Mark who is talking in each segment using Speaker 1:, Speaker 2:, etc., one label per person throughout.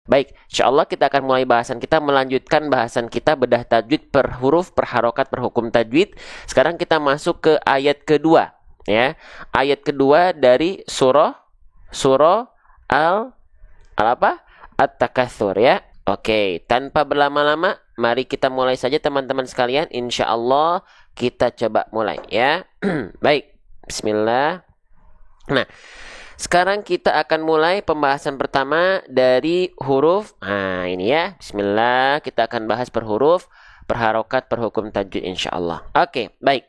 Speaker 1: Baik, insyaallah kita akan mulai bahasan kita, melanjutkan bahasan kita bedah tajwid per huruf, per harokat, per hukum tajwid. Sekarang kita masuk ke ayat kedua, ya. Ayat kedua dari surah al apa? At-Takatsur, ya. Oke, tanpa berlama-lama, mari kita mulai saja teman-teman sekalian. Insyaallah kita coba mulai, ya. Baik, bismillah. Nah, sekarang kita akan mulai pembahasan pertama dari huruf. Nah, ini ya. Bismillah, kita akan bahas per huruf, per harokat, per hukum tajwid insyaallah. Oke, baik.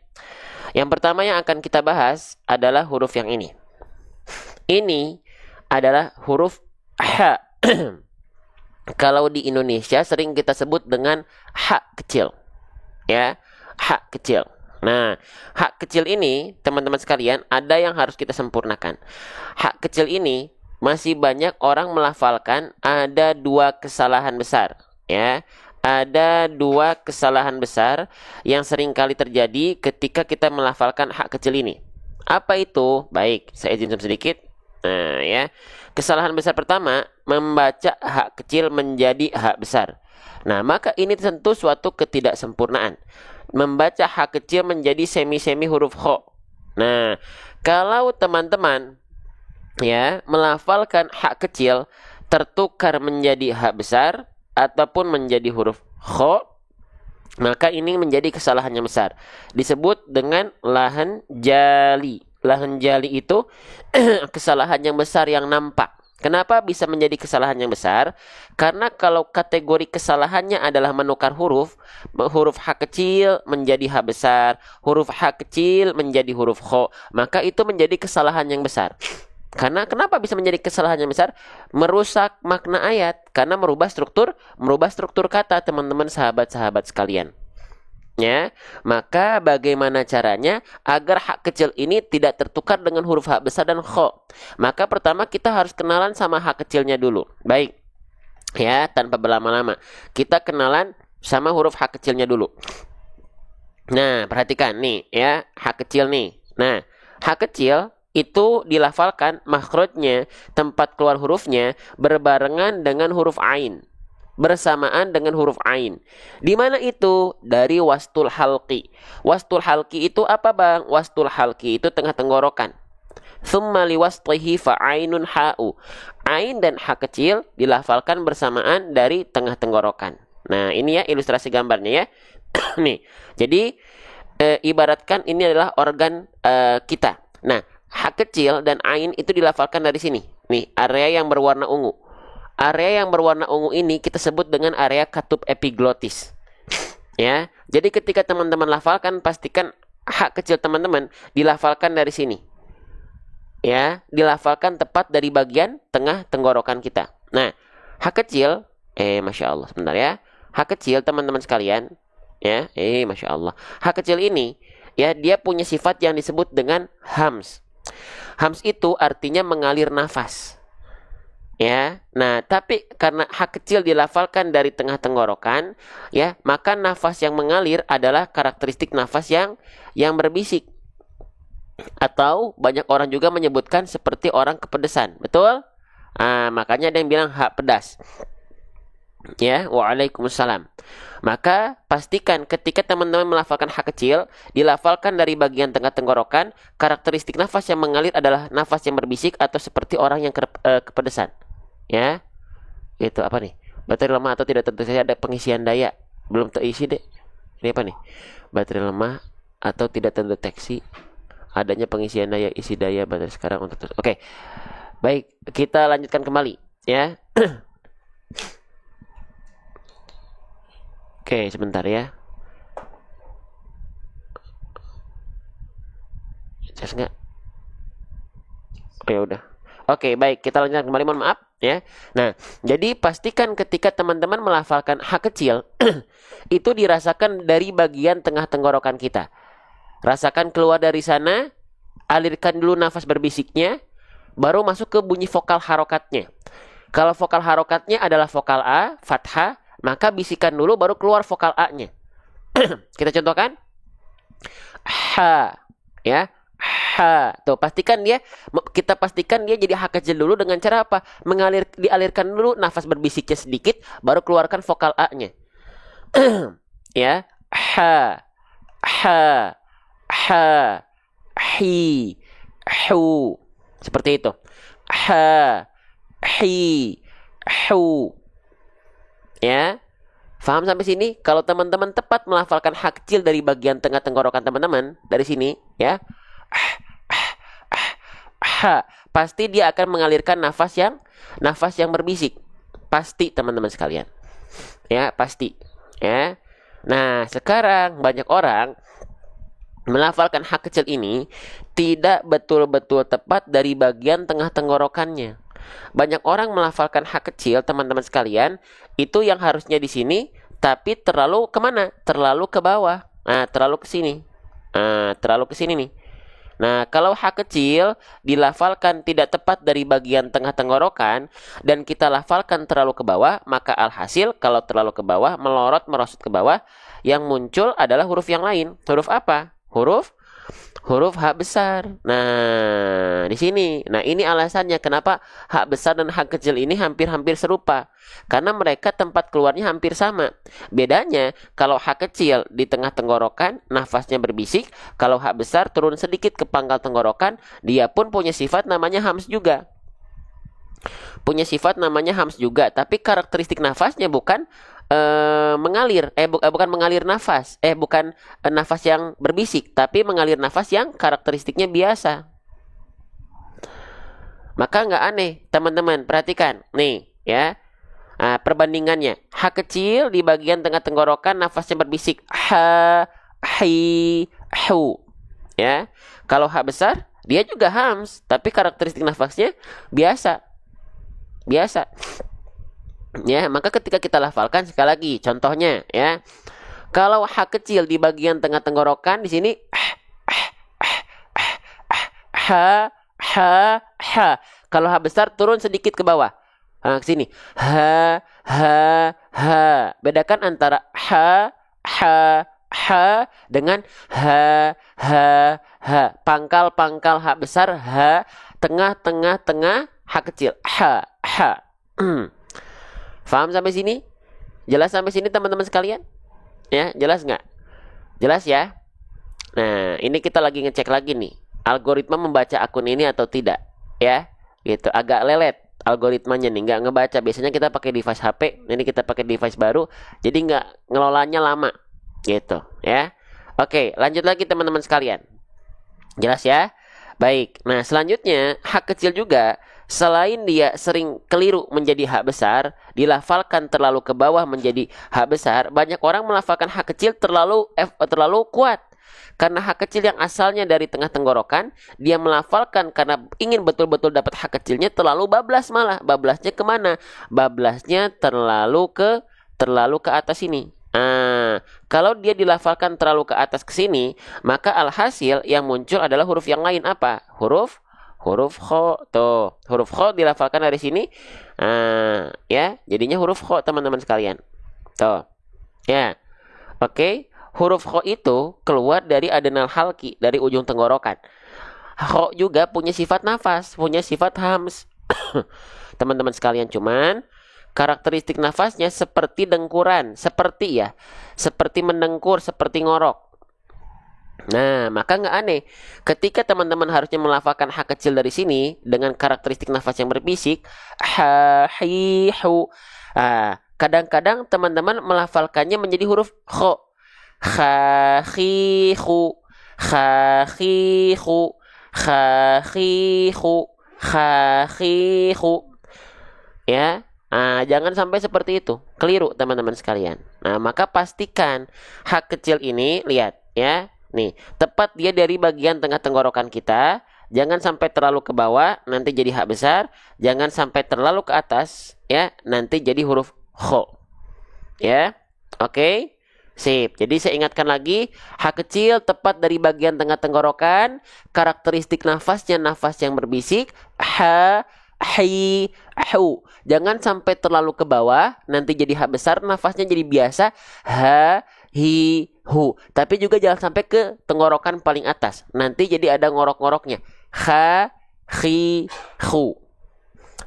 Speaker 1: Yang pertama yang akan kita bahas adalah huruf yang ini. Ini adalah huruf ha. Kalau di Indonesia sering kita sebut dengan ha kecil. Ya, ha kecil. Nah, hak kecil ini, teman-teman sekalian, ada yang harus kita sempurnakan. Hak kecil ini masih banyak orang melafalkan, ada dua kesalahan besar, ya. Ada dua kesalahan besar yang sering kali terjadi ketika kita melafalkan hak kecil ini. Apa itu? Baik, saya izin sedikit. Nah, ya. Kesalahan besar pertama, membaca hak kecil menjadi hak besar. Nah, maka ini tentu suatu ketidaksempurnaan. Membaca hak kecil menjadi semi-semi huruf kho. Nah, kalau teman-teman ya melafalkan hak kecil tertukar menjadi hak besar ataupun menjadi huruf kho, maka ini menjadi kesalahan yang besar. Disebut dengan lahan jali. Lahan jali itu kesalahan yang besar yang nampak. Kenapa bisa menjadi kesalahan yang besar? Karena kalau kategori kesalahannya adalah menukar huruf H kecil menjadi H besar, huruf H kecil menjadi huruf kho, maka itu menjadi kesalahan yang besar. Karena kenapa bisa menjadi kesalahan yang besar? Merusak makna ayat, karena merubah struktur kata, teman-teman sahabat-sahabat sekalian. Ya, maka bagaimana caranya agar hak kecil ini tidak tertukar dengan huruf hak besar dan kho? Maka pertama kita harus kenalan sama hak kecilnya dulu. Baik, ya, tanpa berlama-lama kita kenalan sama huruf hak kecilnya dulu. Nah, perhatikan nih, ya, hak kecil nih. Nah, hak kecil itu dilafalkan makhrajnya, tempat keluar hurufnya berbarengan dengan huruf ain, bersamaan dengan huruf ain. Di mana itu? Dari wastul halqi. Wastul halqi itu apa, Bang? Wastul halqi itu tengah tenggorokan. Tsumma liwaslihi fa'ainun ha'u. Ain dan ha kecil dilafalkan bersamaan dari tengah tenggorokan. Nah, ini ya ilustrasi gambarnya ya. Nih. Jadi ibaratkan ini adalah organ kita. Nah, ha kecil dan ain itu dilafalkan dari sini. Nih, area yang berwarna ungu. Area yang berwarna ungu ini kita sebut dengan area katup epiglotis. Ya, jadi ketika teman-teman lafalkan, pastikan hak kecil teman-teman dilafalkan dari sini. Ya, dilafalkan tepat dari bagian tengah tenggorokan kita. Nah, hak kecil, masya Allah, sebentar ya. Hak kecil teman-teman sekalian, ya, masya Allah. Hak kecil ini, ya, dia punya sifat yang disebut dengan hams. Hams itu artinya mengalir nafas. Ya, nah tapi karena hak kecil dilafalkan dari tengah tenggorokan, ya, maka nafas yang mengalir adalah karakteristik nafas yang berbisik. Atau banyak orang juga menyebutkan seperti orang kepedesan, betul? Makanya ada yang bilang hak pedas. Ya, waalaikumsalam. Maka pastikan ketika teman-teman melafalkan hak kecil, dilafalkan dari bagian tengah tenggorokan, karakteristik nafas yang mengalir adalah nafas yang berbisik atau seperti orang yang kepedesan. Ya, itu apa nih? Baterai lemah atau tidak tentu saja ada pengisian daya belum terisi deh. Ini apa nih? Baterai lemah atau tidak terdeteksi adanya pengisian daya, isi daya baterai sekarang untuk terus. Oke, baik, kita lanjutkan kembali ya. Oke, sebentar ya. Jelas nggak? Oh, ya udah. Oke, baik, kita lanjutkan kembali, mohon maaf ya. Nah, jadi pastikan ketika teman-teman melafalkan hak kecil itu dirasakan dari bagian tengah tenggorokan kita. Rasakan keluar dari sana, alirkan dulu nafas berbisiknya, baru masuk ke bunyi vokal harokatnya. Kalau vokal harokatnya adalah vokal A, fathah, maka bisikan dulu baru keluar vokal A-nya. Kita contohkan. Ha, ya. ha. Tuh, kita pastikan dia jadi ha kecil dulu dengan cara apa? Dialirkan dulu nafas berbisiknya sedikit, baru keluarkan vokal a-nya. Ya, ha, ha, ha, hi, hu. Seperti itu. Ha, hi, hu. Ya. Paham sampai sini? Kalau teman-teman tepat melafalkan ha kecil dari bagian tengah tenggorokan teman-teman, dari sini, ya. Ha, pasti dia akan mengalirkan nafas yang berbisik. Pasti teman-teman sekalian. Ya, pasti. Ya. Nah, sekarang banyak orang melafalkan ha kecil ini tidak betul-betul tepat dari bagian tengah tenggorokannya. Banyak orang melafalkan ha kecil, teman-teman sekalian, itu yang harusnya di sini, tapi terlalu kemana? Terlalu ke bawah. Nah, terlalu ke sini. Terlalu ke sini nih. Nah, kalau ha kecil dilafalkan tidak tepat dari bagian tengah tenggorokan dan kita lafalkan terlalu ke bawah, maka alhasil kalau terlalu ke bawah, merosot ke bawah, yang muncul adalah huruf yang lain. Huruf apa? Huruf ha besar. Nah, di sini. Nah, ini alasannya kenapa ha besar dan ha kecil ini hampir-hampir serupa. Karena mereka tempat keluarnya hampir sama. Bedanya, kalau ha kecil di tengah tenggorokan, nafasnya berbisik. Kalau ha besar turun sedikit ke pangkal tenggorokan, dia pun punya sifat namanya hams juga. Tapi karakteristik nafasnya bukan mengalir, bukan mengalir nafas, bukan nafas yang berbisik, tapi mengalir nafas yang karakteristiknya biasa. Maka nggak aneh, teman-teman, perhatikan, nih, ya, perbandingannya, ha kecil di bagian tengah tenggorokan nafasnya berbisik, ha, hi, hu, ya. Kalau ha besar, dia juga hams, tapi karakteristik nafasnya biasa. Ya, maka ketika kita lafalkan sekali lagi, contohnya ya. Kalau ha kecil di bagian tengah tenggorokan di sini ha. Kalau ha besar turun sedikit ke bawah. Ke sini. Ha. Bedakan antara ha dengan ha. Pangkal ha besar, ha, tengah ha kecil. Ha. Paham sampai sini? Jelas sampai sini teman-teman sekalian? Ya, jelas nggak? Jelas ya? Nah, ini kita lagi ngecek lagi nih. Algoritma membaca akun ini atau tidak. Ya, gitu. Agak lelet algoritmanya nih. Nggak ngebaca. Biasanya kita pakai device HP. Ini kita pakai device baru. Jadi nggak ngelolanya lama. Gitu. Ya. Oke, lanjut lagi teman-teman sekalian. Jelas ya? Baik. Nah, selanjutnya, ha kecil juga. Selain dia sering keliru menjadi ha besar, dilafalkan terlalu ke bawah menjadi ha besar, banyak orang melafalkan ha kecil terlalu kuat. Karena ha kecil yang asalnya dari tengah tenggorokan, dia melafalkan karena ingin betul-betul dapat ha kecilnya terlalu bablas malah. Bablasnya kemana? Bablasnya terlalu ke atas ini. Kalau dia dilafalkan terlalu ke atas ke sini, maka alhasil yang muncul adalah huruf yang lain apa? Huruf kho. Tuh, huruf kho dilafalkan dari sini. Ya, jadinya huruf kho teman-teman sekalian. Tuh. Ya. Oke, huruf kho itu keluar dari adenal halki, dari ujung tenggorokan. Kho juga punya sifat nafas, punya sifat hams. Teman-teman sekalian, cuman karakteristik nafasnya seperti dengkuran, seperti mendengkur, seperti ngorok. Nah, maka nggak aneh ketika teman-teman harusnya melafalkan ha kecil dari sini dengan karakteristik nafas yang berbisik, ha, hi, hu. Kadang-kadang teman-teman melafalkannya menjadi huruf kho. Kha, khi, hu. Kha, khi, hu. Kha, khi, hu. Kha, khi, hu. Ya. Jangan sampai seperti itu. Keliru teman-teman sekalian. Nah, maka pastikan ha kecil ini, lihat ya. Nih, tepat dia dari bagian tengah tenggorokan kita. Jangan sampai terlalu ke bawah, nanti jadi ha besar. Jangan sampai terlalu ke atas, ya, nanti jadi huruf kho. Ya, oke. Sip. Jadi saya ingatkan lagi, ha kecil tepat dari bagian tengah tenggorokan. Karakteristik nafasnya nafas yang berbisik. Ha, hi, hu. Jangan sampai terlalu ke bawah, nanti jadi ha besar, nafasnya jadi biasa. Ha, hi, hu. Tapi juga jangan sampai ke tenggorokan paling atas. Nanti jadi ada ngorok-ngoroknya. Ha, hi, hu.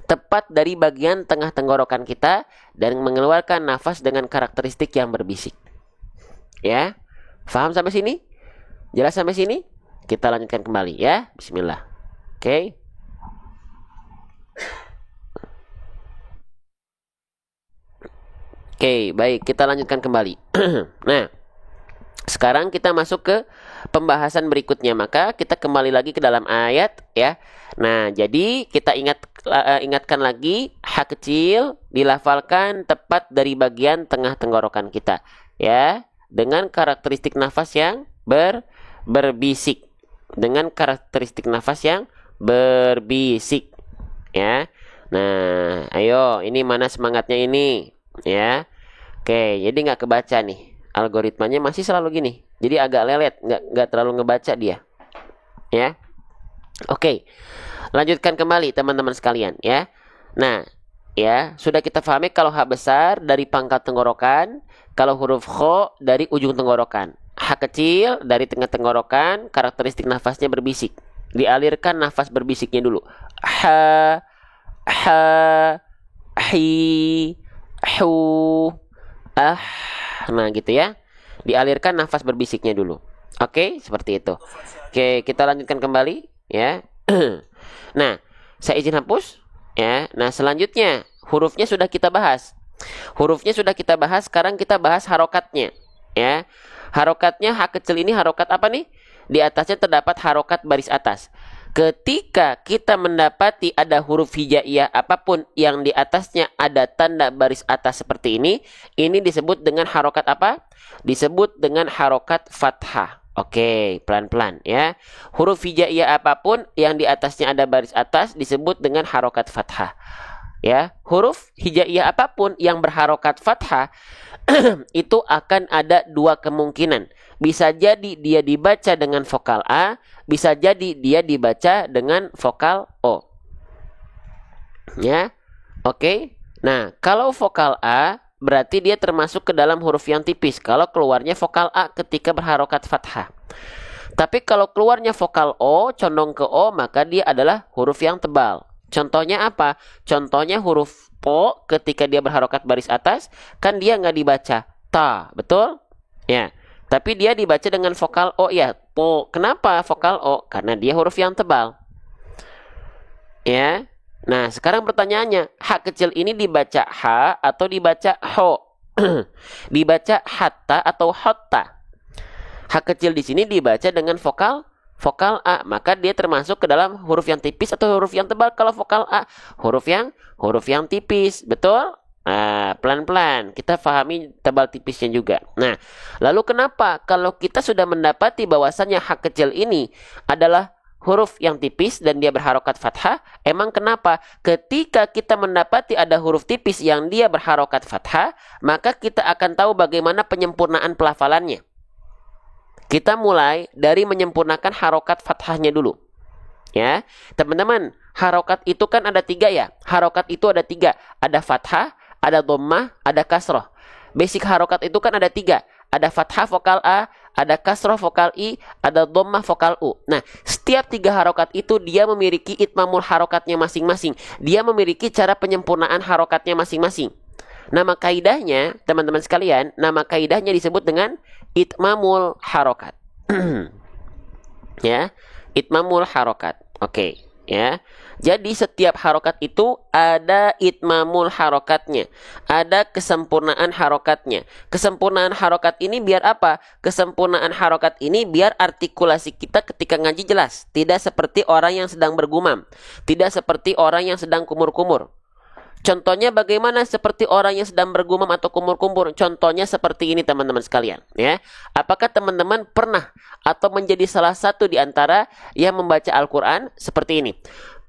Speaker 1: Tepat dari bagian tengah tenggorokan kita dan mengeluarkan nafas dengan karakteristik yang berbisik. Ya. Faham sampai sini? Jelas sampai sini? Kita lanjutkan kembali ya. Bismillah. Oke. Oke, baik, kita lanjutkan kembali. Nah, sekarang kita masuk ke pembahasan berikutnya. Maka kita kembali lagi ke dalam ayat ya. Nah, jadi kita ingatkan lagi, ha kecil dilafalkan tepat dari bagian tengah tenggorokan kita ya, dengan karakteristik nafas yang berbisik. Dengan karakteristik nafas yang berbisik ya. Nah, ayo, ini mana semangatnya ini? Ya, oke, jadi nggak kebaca nih, algoritmanya masih selalu gini, jadi agak lelet, nggak terlalu ngebaca dia, ya. Oke, lanjutkan kembali teman-teman sekalian, ya. Nah, ya sudah kita pahami kalau H besar dari pangkal tenggorokan, kalau huruf kho dari ujung tenggorokan, H kecil dari tengah tenggorokan, karakteristik nafasnya berbisik, dialirkan nafas berbisiknya dulu, ha, ha, hi, hu, nah gitu ya, dialirkan nafas berbisiknya dulu. Oke, seperti itu. Oke, kita lanjutkan kembali ya. Nah, saya izin hapus ya. Nah, selanjutnya hurufnya sudah kita bahas. Sekarang kita bahas harokatnya ya. Harokatnya H kecil ini harokat apa nih? Di atasnya terdapat harokat baris atas. Ketika kita mendapati ada huruf hijaiyah apapun yang di atasnya ada tanda baris atas seperti ini disebut dengan harokat apa? Disebut dengan harokat fathah. Oke, pelan-pelan ya. Huruf hijaiyah apapun yang di atasnya ada baris atas disebut dengan harokat fathah. Ya, huruf hijaiyah apapun yang berharokat fathah itu akan ada dua kemungkinan. Bisa jadi dia dibaca dengan vokal A, bisa jadi dia dibaca dengan vokal O. Ya, oke. Nah, kalau vokal A berarti dia termasuk ke dalam huruf yang tipis. Kalau keluarnya vokal A ketika berharokat fathah. Tapi kalau keluarnya vokal O, condong ke O, maka dia adalah huruf yang tebal. Contohnya apa? Contohnya huruf Po ketika dia berharokat baris atas, kan dia nggak dibaca ta, betul? Ya. Tapi dia dibaca dengan vokal O ya, po. Kenapa vokal O? Karena dia huruf yang tebal. Ya. Nah, sekarang pertanyaannya, H kecil ini dibaca H atau dibaca Ho? Dibaca hatta atau hotta? H kecil di sini dibaca dengan vokal A, maka dia termasuk ke dalam huruf yang tipis atau huruf yang tebal. Kalau vokal A, huruf yang tipis, betul? Nah, pelan-pelan kita pahami tebal tipisnya juga. Nah, lalu kenapa kalau kita sudah mendapati bahwasannya H kecil ini adalah huruf yang tipis dan dia berharokat fathah, emang kenapa? Ketika kita mendapati ada huruf tipis yang dia berharokat fathah, maka kita akan tahu bagaimana penyempurnaan pelafalannya. Kita mulai dari menyempurnakan harokat fathahnya dulu. Ya, teman-teman, harokat itu kan ada 3 ya. Harokat itu ada 3. Ada fathah, ada dhammah, ada kasroh. Basic harokat itu kan ada 3. Ada fathah vokal A, ada kasroh vokal I, ada dhammah vokal U. Nah, setiap 3 harokat itu dia memiliki itmamul harokatnya masing-masing. Dia memiliki cara penyempurnaan harokatnya masing-masing. Nama kaidahnya, teman-teman sekalian, nama kaidahnya disebut dengan itmamul harokat. Ya, itmamul harokat. Oke, ya. Jadi setiap harokat itu ada itmamul harokatnya. Ada kesempurnaan harokatnya. Kesempurnaan harokat ini biar apa? Kesempurnaan harokat ini biar artikulasi kita ketika ngaji jelas. Tidak seperti orang yang sedang bergumam. Tidak seperti orang yang sedang kumur-kumur. Contohnya bagaimana seperti orang yang sedang bergumam atau kumur-kumur? Contohnya seperti ini teman-teman sekalian, ya. Apakah teman-teman pernah atau menjadi salah satu di antara yang membaca Al-Qur'an seperti ini?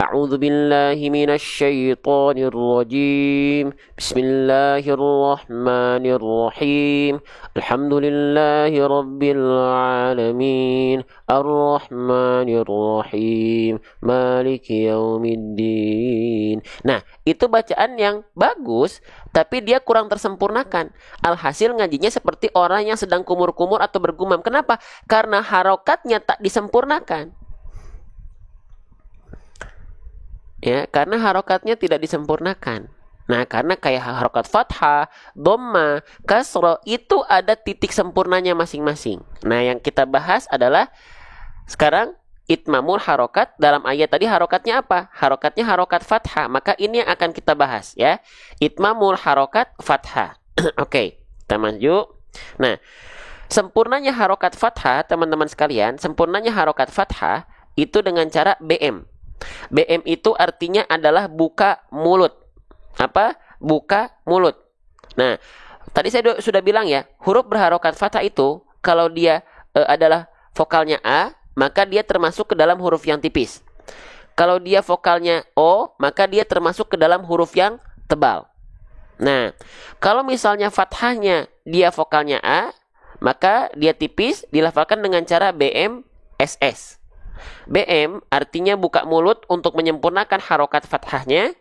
Speaker 1: أعوذ بالله من الشيطان الرجيم بسم الله الرحمن الرحيم الحمد لله رب العالمين الرحمن الرحيم مالك يوم الدين. Nah, itu bacaan yang bagus, tapi dia kurang tersempurnakan. Alhasil ngajinya seperti orang yang sedang kumur-kumur atau bergumam. Kenapa? Karena harokatnya tak disempurnakan. Ya, karena harokatnya tidak disempurnakan. Nah, karena kayak harokat fathah, dhamma, kasroh itu ada titik sempurnanya masing-masing. Nah, yang kita bahas adalah sekarang itmamul harokat. Dalam ayat tadi harokatnya apa? Harokatnya harokat fathah. Maka ini yang akan kita bahas ya. Itmamul harokat fathah. Oke, kita maju. Nah, sempurnanya harokat fathah, teman-teman sekalian, sempurnanya harokat fathah itu dengan cara BM. BM itu artinya adalah buka mulut. Apa? Buka mulut. Nah, tadi saya sudah bilang ya, huruf berharokat fathah itu kalau dia adalah vokalnya A, maka dia termasuk ke dalam huruf yang tipis. Kalau dia vokalnya O, maka dia termasuk ke dalam huruf yang tebal. Nah, kalau misalnya fathahnya dia vokalnya A, maka dia tipis, dilafalkan dengan cara BM SS. BM artinya buka mulut untuk menyempurnakan harokat fathahnya.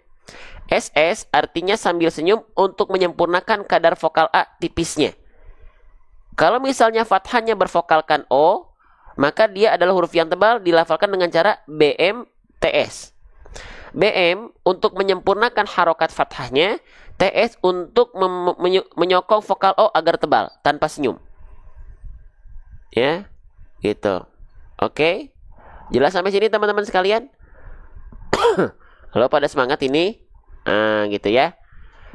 Speaker 1: SS artinya sambil senyum untuk menyempurnakan kadar vokal A tipisnya. Kalau misalnya fathahnya bervokalkan O, maka dia adalah huruf yang tebal, dilafalkan dengan cara BM TS. BM untuk menyempurnakan harokat fathahnya, TS untuk menyokong vokal O agar tebal tanpa senyum. Ya, gitu. Oke. Jelas sampai sini teman-teman sekalian? Halo, pada semangat ini? Gitu ya.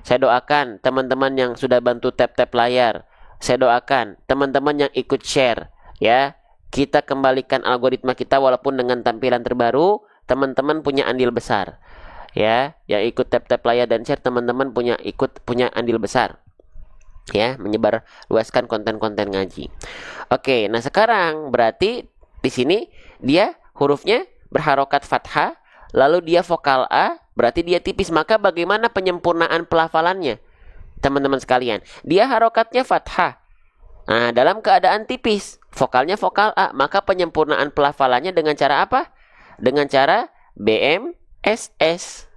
Speaker 1: Saya doakan teman-teman yang sudah bantu tap-tap layar. Saya doakan teman-teman yang ikut share. Ya, kita kembalikan algoritma kita walaupun dengan tampilan terbaru. Teman-teman punya andil besar. Ya, yang ikut tap-tap layar dan share, teman-teman punya andil besar. Ya, menyebar luaskan konten-konten ngaji. Oke, nah sekarang berarti di sini dia hurufnya berharokat fathah, lalu dia vokal A, berarti dia tipis. Maka bagaimana penyempurnaan pelafalannya? Teman-teman sekalian, dia harokatnya fathah. Nah, dalam keadaan tipis, vokalnya vokal A, maka penyempurnaan pelafalannya dengan cara apa? Dengan cara BM SS.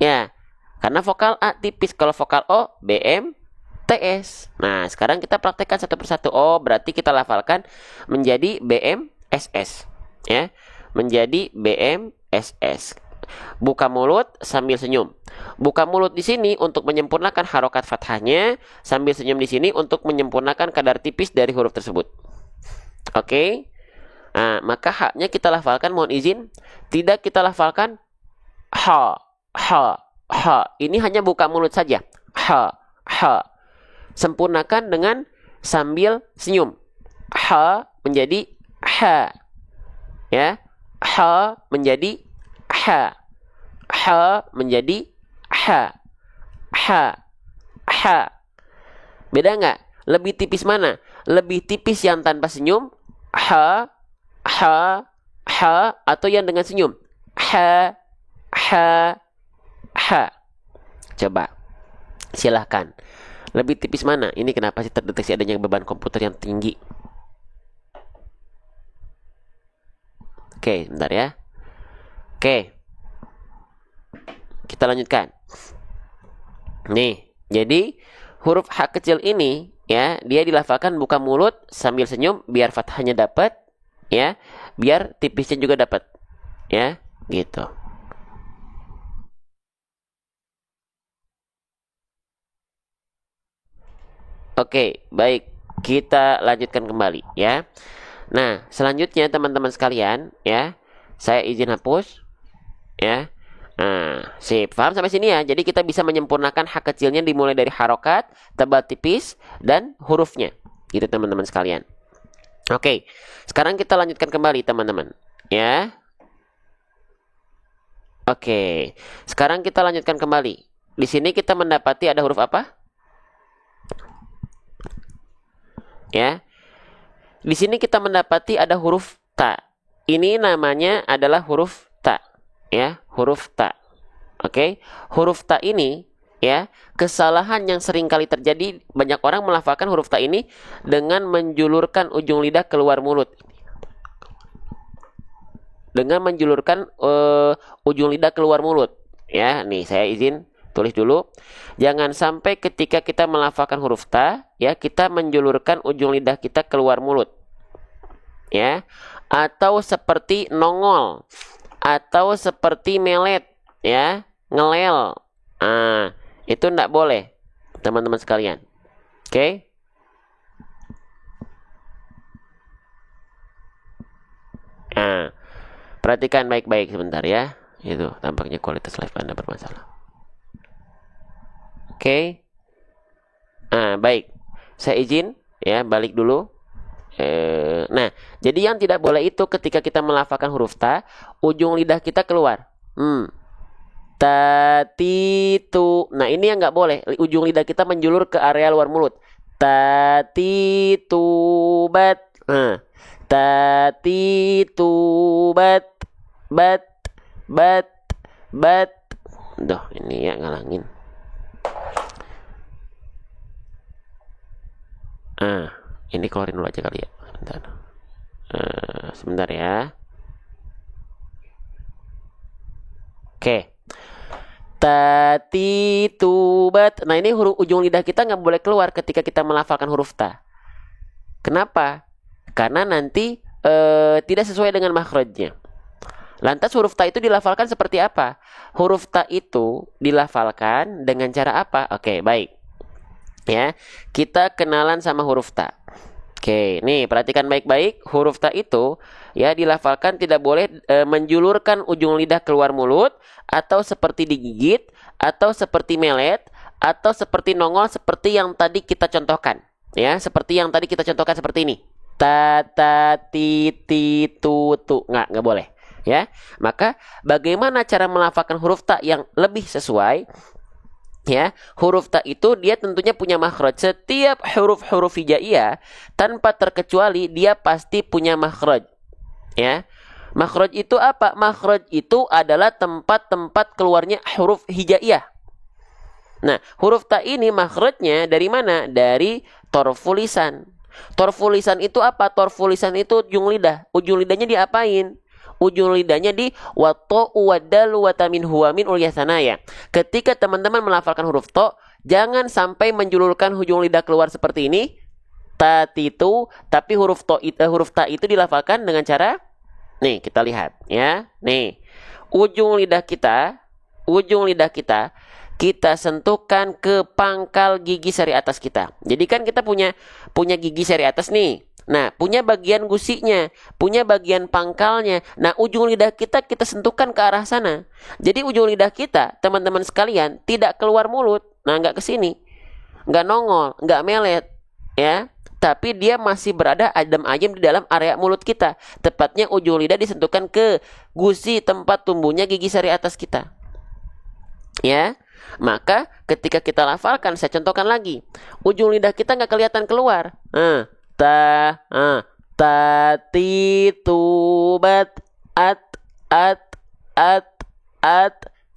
Speaker 1: Ya, karena vokal A tipis, kalau vokal O BM TS. Nah, sekarang kita praktekkan satu persatu. Oh, berarti kita lafalkan menjadi BM SS. Ya, menjadi BMSS. Buka mulut sambil senyum. Buka mulut di sini untuk menyempurnakan harokat fathahnya, sambil senyum di sini untuk menyempurnakan kadar tipis dari huruf tersebut. Oke. Nah, maka haknya kita lafalkan, mohon izin, tidak kita lafalkan ha, ha, ha. Ini hanya buka mulut saja. Ha, ha. Sempurnakan dengan sambil senyum. Ha menjadi ha. Ya, ha menjadi ha, ha menjadi ha, ha, ha. Beda nggak? Lebih tipis mana? Lebih tipis yang tanpa senyum, ha, ha, ha, atau yang dengan senyum, ha, ha, ha. Coba, silahkan. Lebih tipis mana? Ini kenapa sih terdeteksi adanya beban komputer yang tinggi? Oke, bentar ya. Oke. Kita lanjutkan. Nih, jadi huruf H kecil ini ya, dia dilafalkan buka mulut sambil senyum biar fathahnya dapat ya, biar tipisnya juga dapat. Ya, gitu. Oke, baik. Kita lanjutkan kembali ya. Nah, selanjutnya teman-teman sekalian ya, saya izin hapus ya. Nah, sip, paham sampai sini ya. Jadi kita bisa menyempurnakan hak kecilnya dimulai dari harokat, tebal tipis, dan hurufnya. Gitu teman-teman sekalian. Oke, sekarang kita lanjutkan kembali teman-teman ya. Oke, sekarang kita lanjutkan kembali. Di sini kita mendapati ada huruf apa? Ya. Di sini kita mendapati ada huruf ta. Ini namanya adalah huruf ta. Ya, huruf ta. Oke, huruf ta ini ya, kesalahan yang sering kali terjadi, banyak orang melafalkan huruf ta ini dengan menjulurkan ujung lidah keluar mulut. Dengan menjulurkan ujung lidah keluar mulut. Ya, nih saya izin tulis dulu. Jangan sampai ketika kita melafalkan huruf ta, ya, kita menjulurkan ujung lidah kita keluar mulut. Ya, atau seperti nongol, atau seperti melet, ya, ngelel. Itu tidak boleh, teman-teman sekalian. Oke? Perhatikan baik-baik sebentar ya. Itu tampaknya kualitas live Anda bermasalah. Oke? Baik. Saya izin ya, balik dulu. Nah, jadi yang tidak boleh itu ketika kita melafalkan huruf ta, ujung lidah kita keluar. Tatitu. Nah, ini yang nggak boleh. Ujung lidah kita menjulur ke area luar mulut. Tatitubat. Tatitubat. Bat. Duh, ini ya ngalangin. Ini keluarin dulu aja kali ya. Sebentar ya. Oke. Tatitubat. Nah, ini huruf ujung lidah kita nggak boleh keluar ketika kita melafalkan huruf ta. Kenapa? Karena nanti tidak sesuai dengan makhrajnya. Lantas huruf ta itu dilafalkan seperti apa? Huruf ta itu dilafalkan dengan cara apa? Oke, baik. Ya, kita kenalan sama huruf ta. Oke, nih perhatikan baik-baik. Huruf ta itu ya dilafalkan tidak boleh menjulurkan ujung lidah keluar mulut, atau seperti digigit, atau seperti melet, atau seperti nongol seperti yang tadi kita contohkan. Ya, seperti yang tadi kita contohkan seperti ini. Ta ti ti tu tu. Nggak boleh. Ya, maka bagaimana cara melafalkan huruf ta yang lebih sesuai? Ya, huruf ta itu dia tentunya punya makhraj. Setiap huruf-huruf hijaiyah tanpa terkecuali dia pasti punya makhraj. Ya, makhraj itu apa? Makhraj itu adalah tempat-tempat keluarnya huruf hijaiyah. Nah, huruf ta ini makhrajnya dari mana? Dari torful lisan. Torful lisan itu apa? Torful lisan itu ujung lidah. Ujung lidahnya diapain? Ujung lidahnya di wato wadal watamin huwamin ulyasanaya. Ketika teman-teman melafalkan huruf to, jangan sampai menjulurkan ujung lidah keluar seperti ini, tatitu, tapi huruf ta itu dilafalkan dengan cara, nih kita lihat ya, nih ujung lidah kita kita sentuhkan ke pangkal gigi seri atas kita. Jadi kan kita punya gigi seri atas nih. Nah, punya bagian gusinya, punya bagian pangkalnya. Nah, ujung lidah kita sentuhkan ke arah sana. Jadi ujung lidah kita, teman-teman sekalian, tidak keluar mulut. Nah, nggak ke sini, nggak nongol, nggak melet, ya. Tapi dia masih berada adem ayem di dalam area mulut kita. Tepatnya ujung lidah disentuhkan ke gusi tempat tumbuhnya gigi seri atas kita. Ya, maka ketika kita lafalkan, saya contohkan lagi. Ujung lidah kita nggak kelihatan keluar. Tatitubat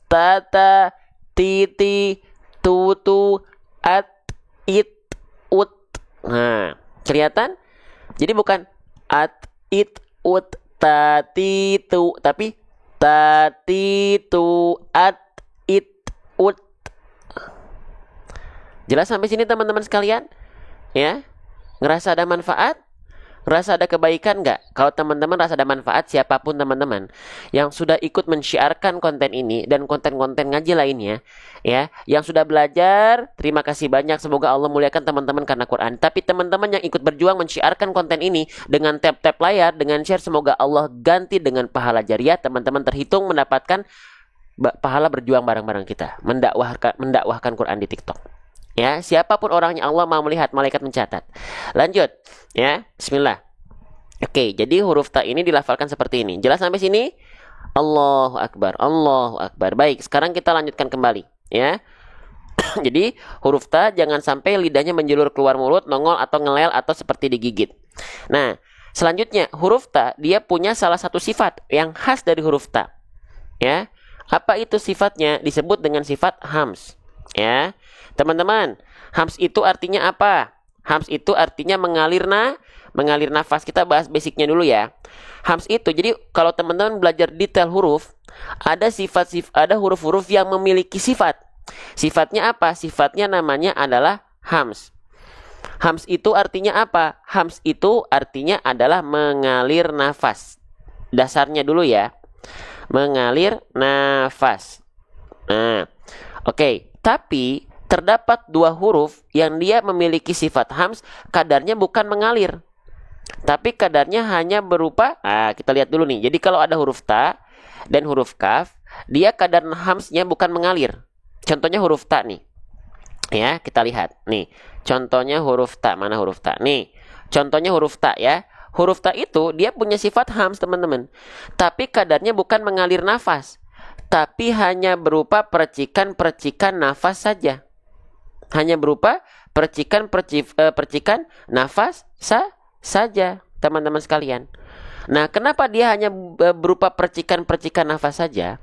Speaker 1: tata titi tutu it ut. Nah, kelihatan? Jadi bukan it ut tatitu, tapi tatitu it ut. Jelas sampai sini teman-teman sekalian? Ya? Ngerasa ada manfaat? Ngerasa ada kebaikan nggak? Kalau teman-teman rasa ada manfaat, siapapun teman-teman yang sudah ikut mensyiarkan konten ini dan konten-konten ngaji lainnya, ya, yang sudah belajar, terima kasih banyak. Semoga Allah muliakan teman-teman karena Quran. Tapi teman-teman yang ikut berjuang mensyiarkan konten ini dengan tap-tap layar, dengan share, semoga Allah ganti dengan pahala jariah. Teman-teman terhitung mendapatkan pahala berjuang bareng-bareng kita, mendakwahkan Quran di TikTok. Ya, siapapun orangnya Allah mau melihat, malaikat mencatat. Lanjut, ya, bismillah. Oke, jadi huruf ta ini dilafalkan seperti ini. Jelas sampai sini? Allahu Akbar, Allahu Akbar. Baik, sekarang kita lanjutkan kembali, ya. Jadi huruf ta jangan sampai lidahnya menjulur keluar mulut, nongol atau ngelel atau seperti digigit. Nah, selanjutnya huruf ta dia punya salah satu sifat yang khas dari huruf ta. Ya. Apa itu sifatnya? Disebut dengan sifat hams. Ya. Teman-teman, hams itu artinya apa? Hams itu artinya mengalir nafas. Kita bahas basicnya dulu ya. Hams itu, jadi kalau teman-teman belajar detail huruf, ada ada huruf-huruf yang memiliki sifat. Sifatnya apa? Sifatnya namanya adalah hams. Hams itu artinya apa? Hams itu artinya adalah mengalir nafas. Dasarnya dulu ya. Mengalir nafas. Nah, oke. Tapi terdapat dua huruf yang dia memiliki sifat hams, kadarnya bukan mengalir. Tapi kadarnya hanya berupa, kita lihat dulu nih. Jadi kalau ada huruf ta dan huruf kaf, dia kadar hamsnya bukan mengalir. Contohnya huruf ta nih. Ya, kita lihat. Nih, contohnya huruf ta. Mana huruf ta? Nih, contohnya huruf ta ya. Huruf ta itu dia punya sifat hams, teman-teman. Tapi kadarnya bukan mengalir nafas. Tapi hanya berupa percikan-percikan nafas saja. Hanya berupa percikan nafas saja, teman-teman sekalian. Nah, kenapa dia hanya berupa percikan-percikan nafas saja?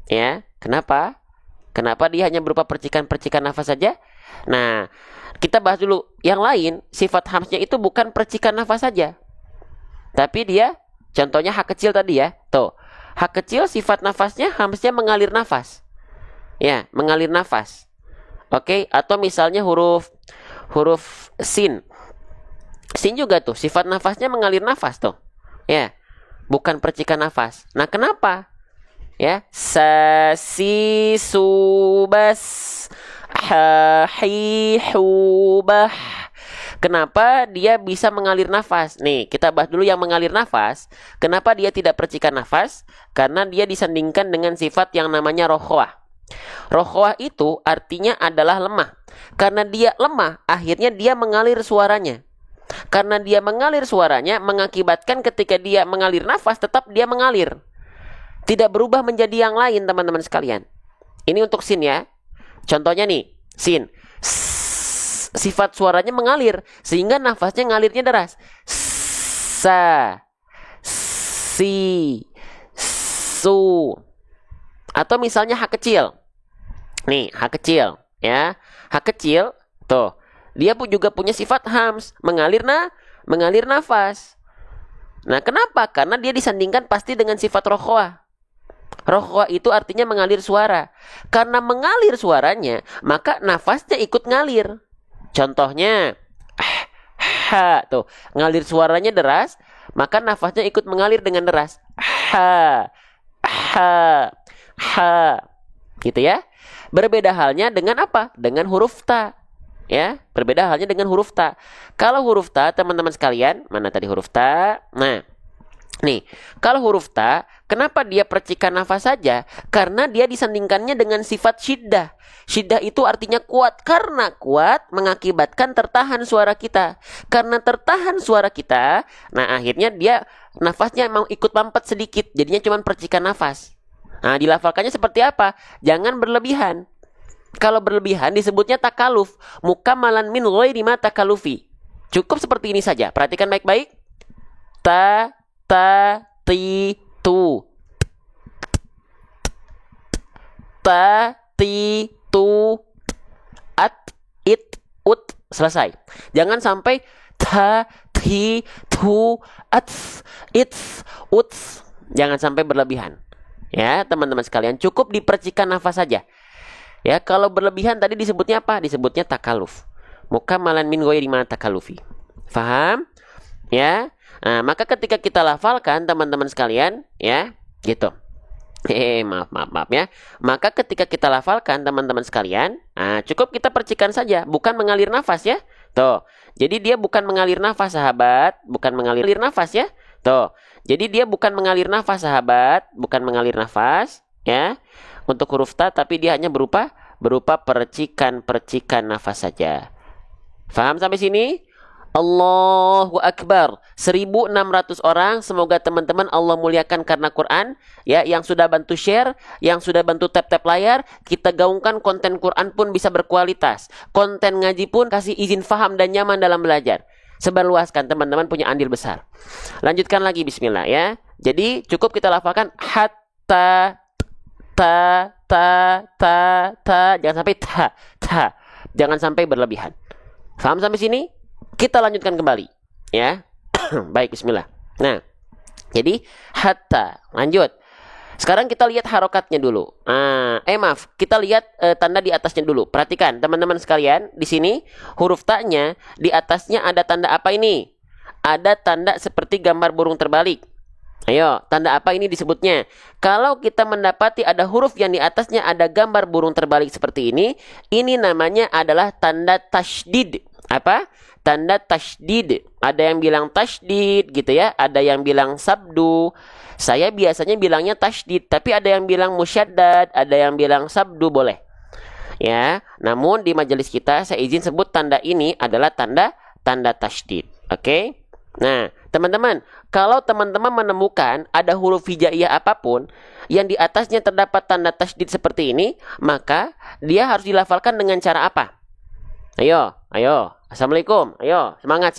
Speaker 1: Ya, kenapa? Kenapa dia hanya berupa percikan-percikan nafas saja? Nah, kita bahas dulu. Yang lain, sifat hamsnya itu bukan percikan nafas saja. Tapi dia, contohnya hak kecil tadi ya. Tuh, hak kecil sifat nafasnya, hamsnya mengalir nafas. Ya, mengalir nafas. Oke, atau misalnya huruf sin. Sin juga tuh, sifat nafasnya mengalir nafas tuh. Ya, bukan percikan nafas. Nah, kenapa? Ya, subas, hubah. Kenapa dia bisa mengalir nafas? Nih, kita bahas dulu yang mengalir nafas. Kenapa dia tidak percikan nafas? Karena dia disandingkan dengan sifat yang namanya rokhwah. Rokhwah itu artinya adalah lemah. Karena dia lemah, akhirnya dia mengalir suaranya. Karena dia mengalir suaranya, mengakibatkan ketika dia mengalir nafas, tetap dia mengalir. Tidak berubah menjadi yang lain, teman-teman sekalian. Ini untuk sin ya. Contohnya nih, sin. Sifat suaranya mengalir, sehingga nafasnya ngalirnya deras. Sa, si, su. Atau misalnya hak kecil. Nih, hak kecil. Ya, hak kecil, tuh. Dia pun juga punya sifat hams, mengalir nafas. Nah, kenapa? Karena dia disandingkan pasti dengan sifat rokhwah. Rokhwah itu artinya mengalir suara. Karena mengalir suaranya, maka nafasnya ikut ngalir. Contohnya, tuh, ngalir suaranya deras, maka nafasnya ikut mengalir dengan deras. Gitu ya. Berbeda halnya dengan apa? Dengan huruf ta. Ya, berbeda halnya dengan huruf ta. Kalau huruf ta, teman-teman sekalian, mana tadi huruf ta? Nah, nih, kalau huruf ta, kenapa dia percikan nafas saja? Karena dia disandingkannya dengan sifat syiddah. Syiddah itu artinya kuat. Karena kuat mengakibatkan tertahan suara kita. Karena tertahan suara kita, nah akhirnya dia nafasnya mau ikut mampet sedikit. Jadinya cuma percikan nafas. Nah, dilafalkannya seperti apa? Jangan berlebihan. Kalau berlebihan disebutnya takaluf. Mukamalan min ghairi ma takalufi. Cukup seperti ini saja. Perhatikan baik-baik. Ta, ti, tu. Ta, ti, tu. At, it, ut. Selesai. Jangan sampai ta, ti, tu, at, it, ut. Jangan sampai berlebihan. Ya, teman-teman sekalian. Cukup dipercikan nafas saja. Ya, kalau berlebihan tadi disebutnya apa? Disebutnya takaluf. Mukamalan min ghairi ma takalufi. Faham? Ya. Nah, maka ketika kita lafalkan teman-teman sekalian, ya, gitu. Maaf ya. Maka ketika kita lafalkan teman-teman sekalian, cukup kita percikan saja, bukan mengalir nafas ya. Tuh. Jadi dia bukan mengalir nafas, sahabat, bukan mengalir nafas ya. Tuh. Jadi dia bukan mengalir nafas, sahabat, bukan mengalir nafas, ya. Untuk huruf ta, tapi dia hanya berupa percikan-percikan nafas saja. Faham sampai sini? Allahu Akbar. 1.600 orang. Semoga teman-teman Allah muliakan karena Quran. Ya, yang sudah bantu share, yang sudah bantu tap-tap layar, kita gaungkan konten Quran pun bisa berkualitas. Konten ngaji pun kasih izin faham dan nyaman dalam belajar. Sebarluaskan, teman-teman punya andil besar. Lanjutkan lagi, bismillah ya. Jadi cukup kita lafalkan hatta. ta, ta. Jangan sampai ta. Jangan sampai berlebihan. Paham sampai sini? Kita lanjutkan kembali. Ya. Baik, bismillah. Nah, jadi hatta. Lanjut. Sekarang kita lihat harokatnya dulu. Maaf, kita lihat tanda di atasnya dulu. Perhatikan teman-teman sekalian, di sini huruf ta-nya di atasnya ada tanda apa ini? Ada tanda seperti gambar burung terbalik. Ayo, tanda apa ini disebutnya? Kalau kita mendapati ada huruf yang di atasnya ada gambar burung terbalik seperti ini namanya adalah tanda tasydid. Apa? Tanda tasydid. Ada yang bilang tasydid gitu ya, ada yang bilang sabdu. Saya biasanya bilangnya tasydid, tapi ada yang bilang musyaddad, ada yang bilang sabdu, boleh. Ya, namun di majelis kita saya izin sebut tanda ini adalah tanda tasydid. Oke? Nah, teman-teman, kalau teman-teman menemukan ada huruf hijaiyah apapun yang di atasnya terdapat tanda tasydid seperti ini, maka dia harus dilafalkan dengan cara apa? Ayo. Assalamualaikum. Ayo, semangat.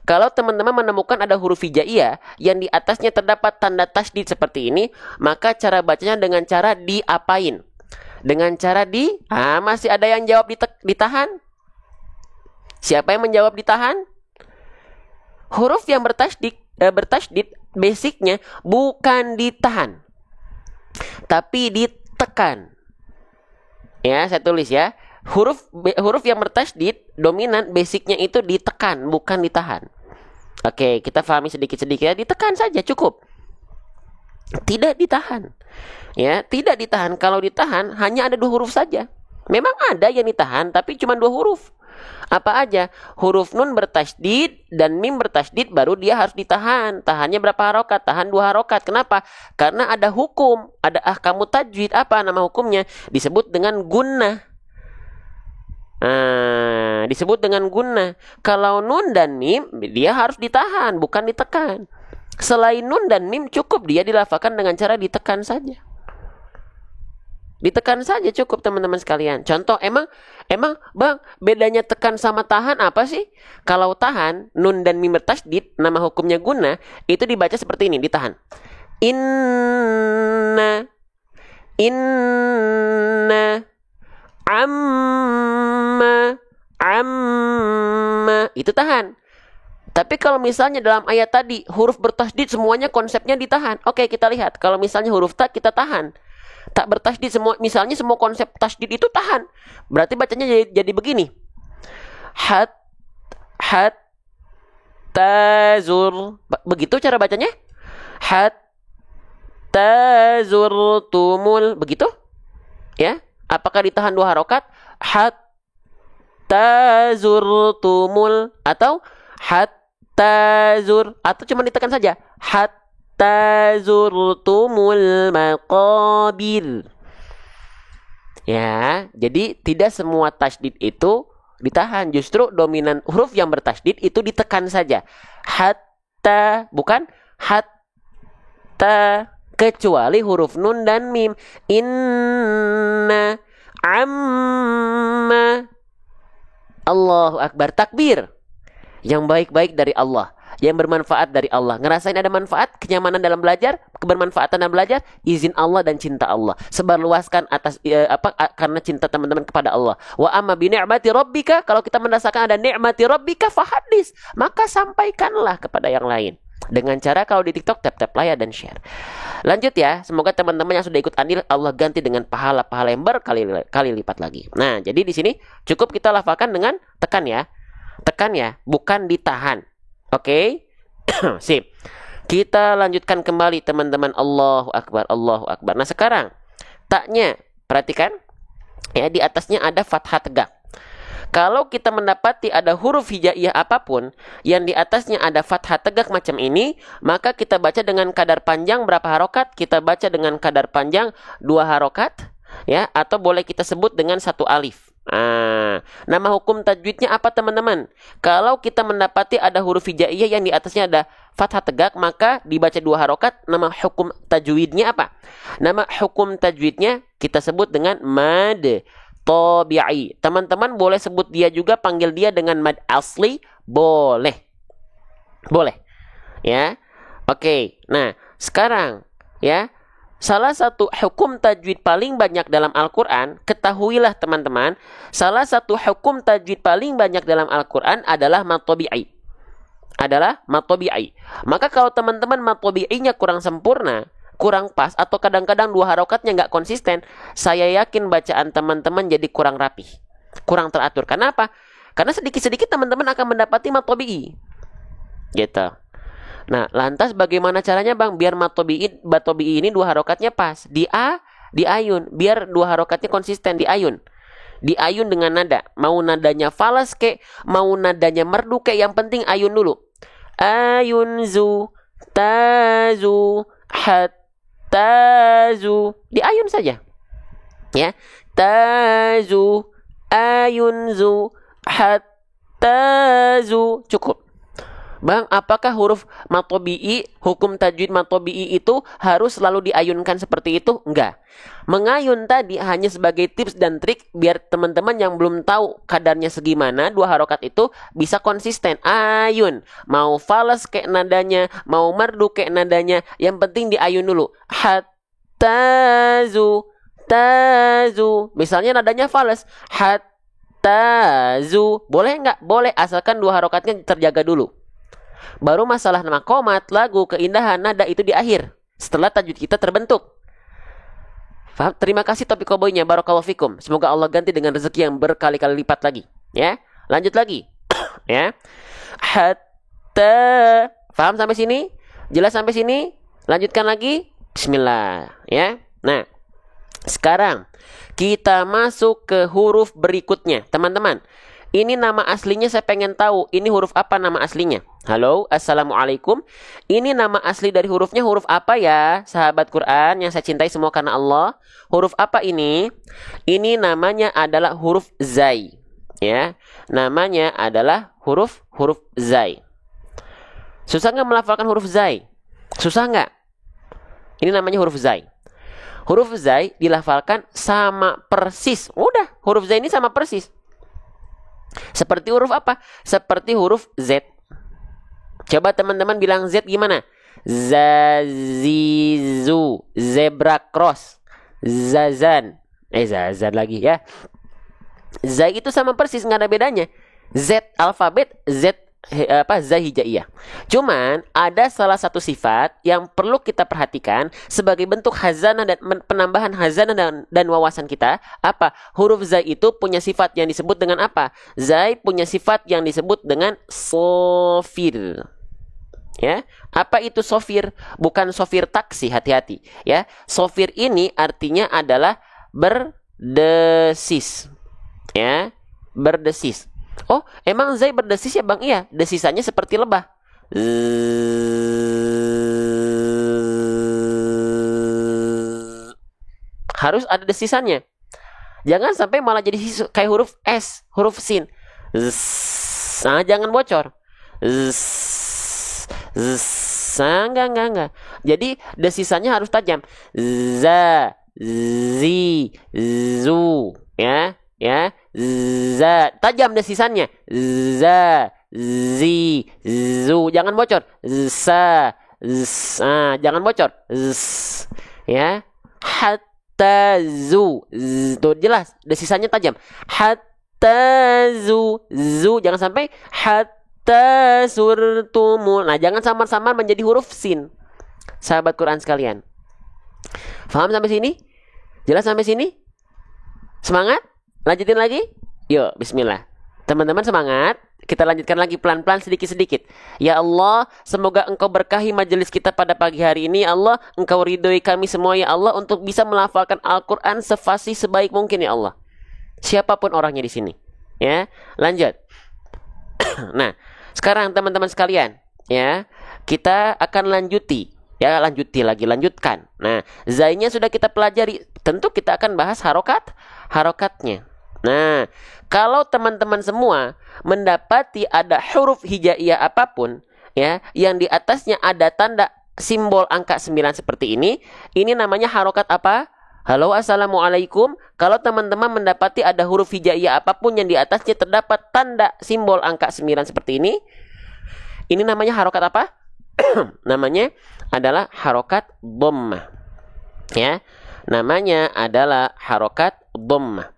Speaker 1: Kalau teman-teman menemukan ada huruf hijaiyah yang di atasnya terdapat tanda tasydid seperti ini, maka cara bacanya dengan cara diapain? Dengan cara masih ada yang jawab ditahan? Siapa yang menjawab ditahan? Huruf yang bertasydid basicnya bukan ditahan, tapi ditekan. Ya, saya tulis ya. Huruf yang bertasydid dominan basicnya itu ditekan, bukan ditahan. Oke, kita pahami sedikit-sedikit ya. Ditekan saja cukup. Tidak ditahan. Ya, tidak ditahan. Kalau ditahan hanya ada 2 huruf saja. Memang ada yang ditahan tapi cuma 2 huruf. Apa aja? Huruf nun bertasydid dan mim bertasydid baru dia harus ditahan. Tahannya berapa harokat? Tahan 2 harokat. Kenapa? Karena ada hukum, ada ahkamu tajwid. Apa nama hukumnya? Disebut dengan gunnah. Disebut dengan gunnah. Kalau nun dan mim dia harus ditahan, bukan ditekan. Selain nun dan mim cukup dia dilafalkan dengan cara ditekan saja. Ditekan saja cukup teman-teman sekalian. Contoh, emang Bang, bedanya tekan sama tahan apa sih? Kalau tahan, nun dan mim bertasydid, nama hukumnya gunnah, itu dibaca seperti ini, ditahan. Inna amma itu tahan. Tapi kalau misalnya dalam ayat tadi huruf bertasydid semuanya konsepnya ditahan. Oke, kita lihat. Kalau misalnya huruf ta kita tahan. Tak bertasydid semua, misalnya semua konsep tasydid itu tahan. Berarti bacanya jadi begini. Tazur. Begitu cara bacanya? Tazurtumul. Begitu? Ya. Apakah ditahan 2 harokat? Tazurtumul atau tazur, atau cuma ditekan saja? Tazurtumul maqabir. Ya, jadi tidak semua tasydid itu ditahan. Justru dominan huruf yang bertasydid itu ditekan saja. Bukan hatta, kecuali huruf nun dan mim. Inna amma. Allahu Akbar, takbir. Yang baik-baik dari Allah, yang bermanfaat dari Allah. Ngerasain ada manfaat, kenyamanan dalam belajar, kebermanfaatan dalam belajar, izin Allah dan cinta Allah. Sebarluaskan atas karena cinta teman-teman kepada Allah. Wa amma bi ni'mati rabbika, kalau kita merasakan ada ni'mati rabbika fahadis, maka sampaikanlah kepada yang lain. Dengan cara kalau di TikTok tap like dan share. Lanjut ya, semoga teman-teman yang sudah ikut andil Allah ganti dengan pahala-pahala yang berkali-kali lipat lagi. Nah, jadi di sini cukup kita lafalkan dengan tekan ya. Tekan ya, bukan ditahan. Oke? Sip. Kita lanjutkan kembali teman-teman. Allahu Akbar, Allahu Akbar. Nah, sekarang taknya, perhatikan ya, di atasnya ada fathah tegak. Kalau kita mendapati ada huruf hijaiyah apapun yang di atasnya ada fathah tegak macam ini, maka kita baca dengan kadar panjang berapa harokat? Kita baca dengan kadar panjang 2 harokat ya, atau boleh kita sebut dengan 1 alif. Nama hukum tajwidnya apa teman-teman? Kalau kita mendapati ada huruf hijaiyah yang di atasnya ada fathah tegak, maka dibaca 2 harokat. Nama hukum tajwidnya apa? Nama hukum tajwidnya kita sebut dengan mad tabi'i. Teman-teman boleh sebut dia juga, panggil dia dengan mad asli, boleh. Boleh. Ya. Oke. Nah, sekarang ya, salah satu hukum tajwid paling banyak dalam Al-Quran, ketahuilah teman-teman, salah satu hukum tajwid paling banyak dalam Al-Quran adalah mad tabi'i. Maka kalau teman-teman mad tabi'inya kurang sempurna, kurang pas, atau kadang-kadang dua harokatnya nggak konsisten, saya yakin bacaan teman-teman jadi kurang rapi, kurang teratur. Kenapa? Karena sedikit-sedikit teman-teman akan mendapati mad tabi'i. Gitu. Nah, lantas bagaimana caranya Bang biar mad tabi'i ini dua harokatnya pas? Di ayun, biar dua harokatnya konsisten di ayun. Di ayun dengan nada. Mau nadanya falas kek, mau nadanya merdu kek, yang penting ayun dulu. Ayun zu tazu hattazu. Di ayun saja. Ya. Tazu ayun zu hattazu. Cukup. Bang, apakah huruf mad tabi'i, hukum tajwid mad tabi'i itu harus selalu diayunkan seperti itu? Enggak. Mengayun tadi hanya sebagai tips dan trik biar teman-teman yang belum tahu kadarnya segimana dua harokat itu bisa konsisten. Ayun, mau falas kayak nadanya, mau merdu kayak nadanya, yang penting diayun dulu. Hattazu, tazu. Misalnya nadanya falas, hattazu. Boleh enggak? Boleh, asalkan dua harokatnya terjaga dulu. Baru masalah nama komat, lagu, keindahan, nada itu di akhir setelah tajwid kita terbentuk. Faham? Terima kasih topik koboynya. Barakallahu fikum. Semoga Allah ganti dengan rezeki yang berkali-kali lipat lagi. Ya, lanjut lagi. Ya, hatta. Faham sampai sini? Jelas sampai sini? Lanjutkan lagi. Bismillah. Ya. Nah, sekarang kita masuk ke huruf berikutnya, teman-teman. Ini nama aslinya saya pengen tahu. Ini huruf apa nama aslinya? Halo, assalamualaikum. Ini nama asli dari hurufnya huruf apa ya, sahabat Quran yang saya cintai semua karena Allah? Huruf apa ini? Ini namanya adalah huruf zai. Ya, namanya adalah huruf zai. Susah nggak melafalkan huruf zai? Susah nggak? Ini namanya huruf zai. Huruf zai dilafalkan sama persis. Udah, huruf zai ini sama persis. Seperti huruf apa? Seperti huruf Z. Coba teman-teman bilang Z gimana? Zazizu, zebra cross, zazan. Zazan lagi ya. Zai itu sama persis, nggak ada bedanya. Z alfabet, Z zai hijaiyah. Cuman ada salah satu sifat yang perlu kita perhatikan sebagai bentuk hazanah dan penambahan hazanah dan wawasan kita. Apa? Huruf zai itu punya sifat yang disebut dengan apa? Zai punya sifat yang disebut dengan sofir. Ya, apa itu sofir? Bukan sofir taksi, hati-hati. Ya, sofir ini artinya adalah berdesis. Ya, berdesis. Oh, emang zai berdesis ya Bang? Iya, desisannya seperti lebah. Harus ada desisannya. Jangan sampai malah jadi kayak huruf S, huruf sin. Nah, jangan bocor. Enggak. Jadi desisannya harus tajam. Za, zi, zu, ya. Za, tajam desisannya. Za, zi, zu, jangan bocor. Sa, jangan bocor. Ya. Hatta zu, tuh jelas desisannya tajam. Hatta zu, jangan sampai hatta surtumul. Nah, jangan samar-samar menjadi huruf sin. Sahabat Quran sekalian. Paham sampai sini? Jelas sampai sini? Semangat? Lanjutin lagi? Yuk, bismillah. Teman-teman semangat. Kita lanjutkan lagi pelan-pelan sedikit-sedikit. Ya Allah, semoga Engkau berkahi majelis kita pada pagi hari ini. Allah, Engkau ridhoi kami semua ya Allah untuk bisa melafalkan Al-Quran sefasih sebaik mungkin ya Allah. Siapapun orangnya di sini. Ya, lanjut. Nah, sekarang teman-teman sekalian, ya, kita akan lanjutkan. Nah, zainya sudah kita pelajari. Tentu kita akan bahas harokatnya. Nah, kalau teman-teman semua mendapati ada huruf hijaiyah apapun, ya, yang di atasnya ada tanda simbol angka 9 seperti ini namanya harokat apa? Halo, assalamualaikum. Kalau teman-teman mendapati ada huruf hijaiyah apapun yang di atasnya terdapat tanda simbol angka 9 seperti ini namanya harokat apa? Namanya adalah harokat dhammah. Ya, namanya adalah harokat dhammah.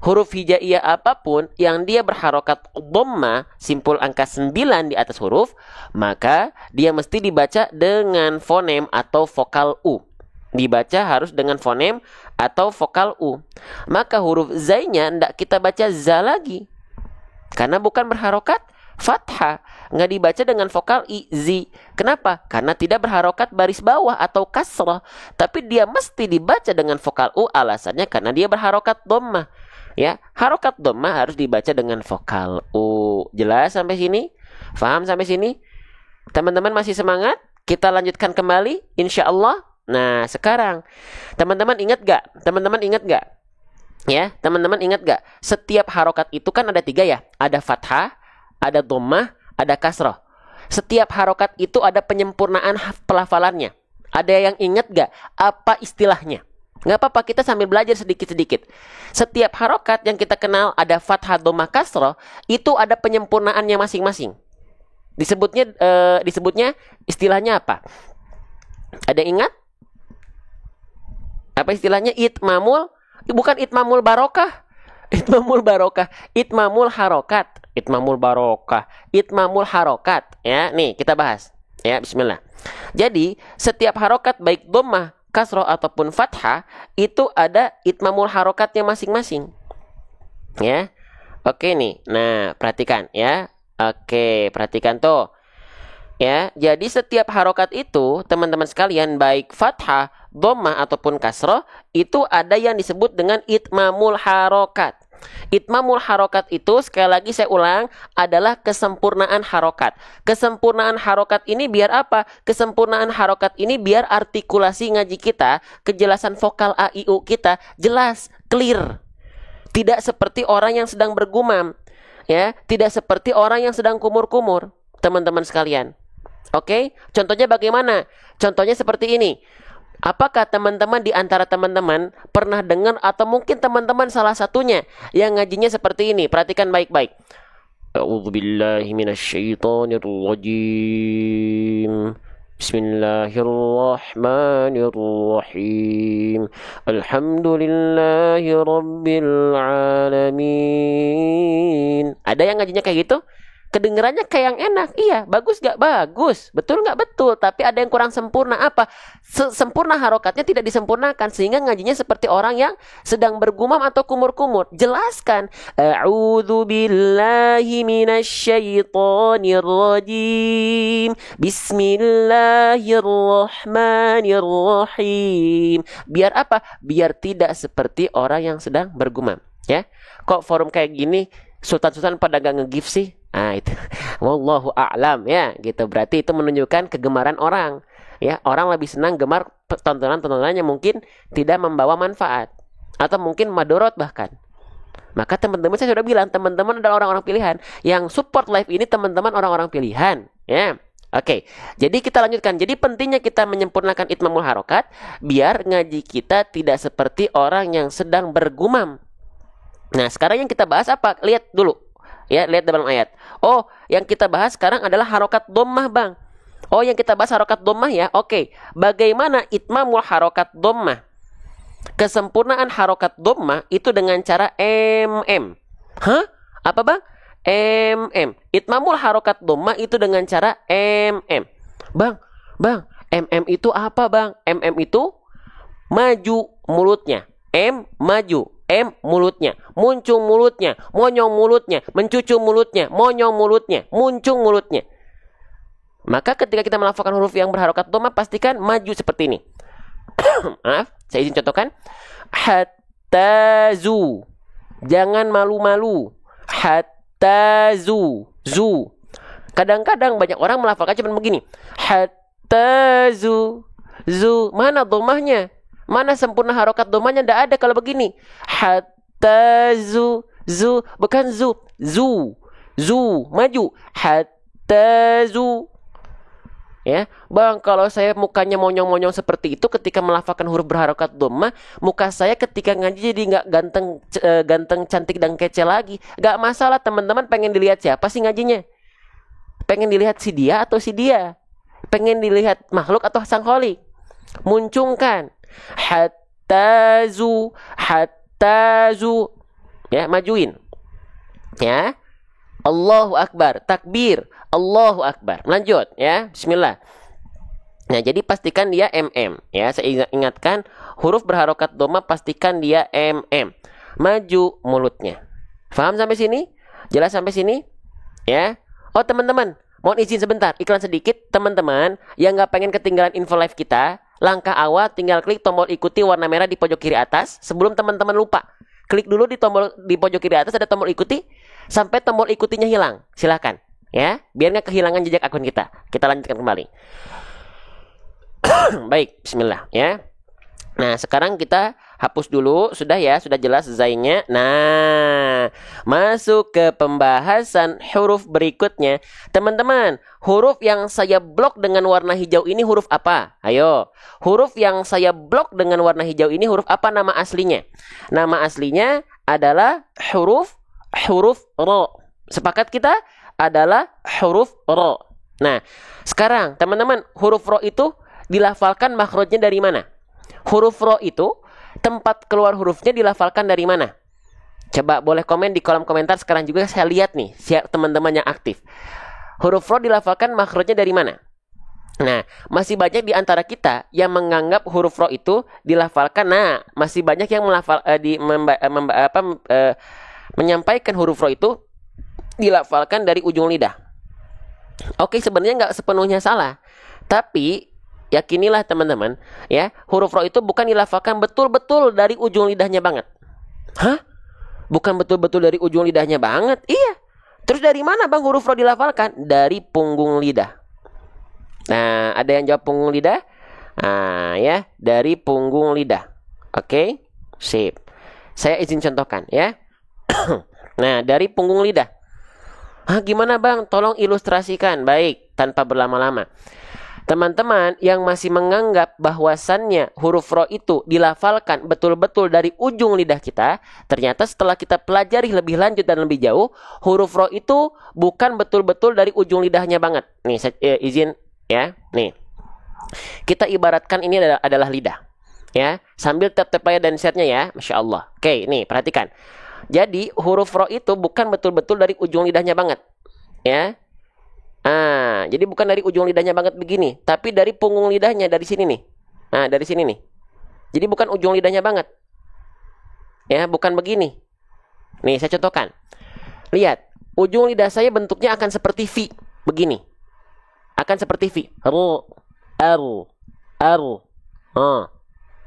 Speaker 1: Huruf hijaiyah apapun yang dia berharokat dhammah, simpul angka 9 di atas huruf, maka dia mesti dibaca dengan fonem atau vokal U. Dibaca harus dengan fonem atau vokal U. Maka huruf zainya tidak kita baca za lagi, karena bukan berharokat fathah, nggak dibaca dengan vokal i, zi. Kenapa? Karena tidak berharokat baris bawah atau kasrah, tapi dia mesti dibaca dengan vokal u. Alasannya karena dia berharokat dhammah. Ya, harokat dhammah harus dibaca dengan vokal u. Jelas sampai sini? Faham sampai sini? Teman-teman masih semangat? Kita lanjutkan kembali, insya Allah. Nah, sekarang teman-teman ingat gak? Teman-teman ingat gak? Ya, teman-teman ingat gak? Setiap harokat itu kan ada 3 ya. Ada fathah, ada dhammah, ada kasrah. Setiap harokat itu ada penyempurnaan pelafalannya. Ada yang ingat gak apa istilahnya? Nggak apa-apa, kita sambil belajar sedikit-sedikit. Setiap harokat yang kita kenal ada fathah, dhammah, kasrah, itu ada penyempurnaannya masing-masing. Disebutnya istilahnya apa? Ada yang ingat? Apa istilahnya? Itmamul, bukan itmamul barokah. Itmamul barokah, itmamul harokat, itmamul barokah, itmamul harokat. Ya, nih kita bahas. Ya, bismillah. Jadi, setiap harokat baik dhammah, kasroh ataupun fathah itu ada itmamul harokatnya masing-masing. Ya. Oke nih. Nah, perhatikan ya. Oke, perhatikan tuh. Ya, jadi setiap harokat itu, teman-teman sekalian, baik fathah, dhammah ataupun kasroh, itu ada yang disebut dengan itmamul harokat. Itmamul harokat itu, sekali lagi saya ulang, adalah kesempurnaan harokat. Kesempurnaan harokat ini biar apa? Kesempurnaan harokat ini biar artikulasi ngaji kita, kejelasan vokal a, i, u kita jelas, clear. Tidak seperti orang yang sedang bergumam, ya, tidak seperti orang yang sedang kumur-kumur, teman-teman sekalian. Oke, contohnya bagaimana? Contohnya seperti ini. Apakah teman-teman di antara teman-teman pernah dengar atau mungkin teman-teman salah satunya yang ngajinya seperti ini? Perhatikan baik-baik. A'udzubillahi minasyaitonirrajim. Bismillahirrahmanirrahim. Alhamdulillahi rabbil alamin. Ada yang ngajinya kayak gitu? Kedengerannya kayak yang enak. Iya, bagus gak? Bagus. Betul gak? Betul. Tapi ada yang kurang sempurna. Apa? Sempurna harokatnya tidak disempurnakan, sehingga ngajinya seperti orang yang sedang bergumam atau kumur-kumur. Jelaskan. A'udzu billahi minasyaitonir rajim. Bismillahirrahmanirrahim. Biar apa? Biar tidak seperti orang yang sedang bergumam. Ya. Kok forum kayak gini sultan-sultan pada gak nge-give sih? Nah, itu wallahu a'lam ya, gitu. Berarti itu menunjukkan kegemaran orang. Ya, orang lebih senang gemar tontonan-tontonannya mungkin tidak membawa manfaat atau mungkin madorot bahkan. Maka teman-teman, saya sudah bilang, teman-teman adalah orang-orang pilihan. Yang support live ini teman-teman orang-orang pilihan, ya. Oke. Jadi kita lanjutkan. Jadi pentingnya kita menyempurnakan itmamul harokat biar ngaji kita tidak seperti orang yang sedang bergumam. Nah, sekarang yang kita bahas apa? Lihat dulu. Ya, lihat dalam ayat. Oh, yang kita bahas sekarang adalah harokat dhammah, Bang. Oh, yang kita bahas harokat dhammah ya. Oke. Bagaimana itmamul harokat dhammah? Kesempurnaan harokat dhammah itu dengan cara MM. Hah? Apa, Bang? MM. Itmamul harokat dhammah itu dengan cara MM. Bang, MM itu apa, Bang? MM itu maju mulutnya. M maju. M mulutnya, muncung mulutnya, monyong mulutnya, mencucu mulutnya, monyong mulutnya, muncung mulutnya. Maka ketika kita melafalkan huruf yang berharokat dhammah, pastikan maju seperti ini. Maaf, saya izin contohkan. Hatta zu. Jangan malu-malu. Hatta zu. Zu. Kadang-kadang banyak orang melafalkan cuma begini. Hatta zu. Zu. Mana dhammahnya? Mana sempurna harokat dhammahnya? Tidak ada kalau begini. Hatta zu. Zu. Bukan zu. Zu. Zu. Maju. Hatta zu. Ya, Bang, kalau saya mukanya monyong-monyong seperti itu ketika melafalkan huruf berharokat dhammah, muka saya ketika ngaji jadi nggak ganteng, cantik dan kece lagi. Nggak masalah, teman-teman pengen dilihat siapa sih ngajinya? Pengen dilihat si dia atau si dia? Pengen dilihat makhluk atau sang kholik? Muncungkan. Hatta zu, hatta zu. Ya, majuin. Ya. Allahu Akbar, takbir, Allahu Akbar. Lanjut ya, bismillah. Nah, jadi pastikan dia MM ya. Saya ingatkan huruf berharokat dhamma pastikan dia MM. Maju mulutnya. Faham sampai sini? Jelas sampai sini? Ya. Oh, teman-teman, mohon izin sebentar, iklan sedikit. Teman-teman yang nggak pengen ketinggalan info live kita, langkah awal tinggal klik tombol ikuti warna merah di pojok kiri atas. Sebelum teman-teman lupa, klik dulu di tombol di pojok kiri atas ada tombol ikuti sampai tombol ikutinya hilang. Silakan ya, biar nggak kehilangan jejak akun kita. Kita lanjutkan kembali. Baik, bismillah ya. Nah, sekarang kita hapus dulu, sudah ya, sudah jelas zainya. Nah, masuk ke pembahasan huruf berikutnya. Teman-teman, huruf yang saya blok dengan warna hijau ini huruf apa? Ayo, huruf yang saya blok dengan warna hijau ini huruf apa nama aslinya? Nama aslinya adalah huruf ro. Sepakat kita? Adalah huruf ro. Nah, sekarang teman-teman, huruf ro itu dilafalkan makhrajnya dari mana? Huruf ro itu tempat keluar hurufnya dilafalkan dari mana? Coba boleh komen di kolom komentar sekarang juga, saya lihat nih teman-teman yang aktif. Huruf ro dilafalkan makhrajnya dari mana? Nah, masih banyak di antara kita yang menganggap huruf ro itu dilafalkan. Nah, masih banyak yang menyampaikan huruf ro itu dilafalkan dari ujung lidah. Oke, sebenarnya nggak sepenuhnya salah, tapi yakinilah teman-teman ya, huruf ro itu bukan dilafalkan betul-betul dari ujung lidahnya banget. Hah? Bukan betul-betul dari ujung lidahnya banget? Iya. Terus dari mana bang huruf ro dilafalkan? Dari punggung lidah. Nah, ada yang jawab punggung lidah? Nah, ya, dari punggung lidah. Oke, sip. Saya izin contohkan ya. Nah, dari punggung lidah. Hah, gimana bang? Tolong ilustrasikan. Baik, tanpa berlama-lama. Teman-teman yang masih menganggap bahwasannya huruf ro itu dilafalkan betul-betul dari ujung lidah kita, ternyata setelah kita pelajari lebih lanjut dan lebih jauh, huruf ro itu bukan betul-betul dari ujung lidahnya banget. Nih, saya izin ya. Nih, kita ibaratkan ini adalah lidah. Ya, sambil tap-tap layar dan share-nya ya, Masya Allah. Oke, nih perhatikan. Jadi huruf ro itu bukan betul-betul dari ujung lidahnya banget. Ya. Jadi bukan dari ujung lidahnya banget begini, tapi dari punggung lidahnya, dari sini nih. Nah, dari sini nih. Jadi bukan ujung lidahnya banget. Ya, bukan begini. Nih, saya contohkan. Lihat, ujung lidah saya bentuknya akan seperti V, begini. Akan seperti V. Ro, R.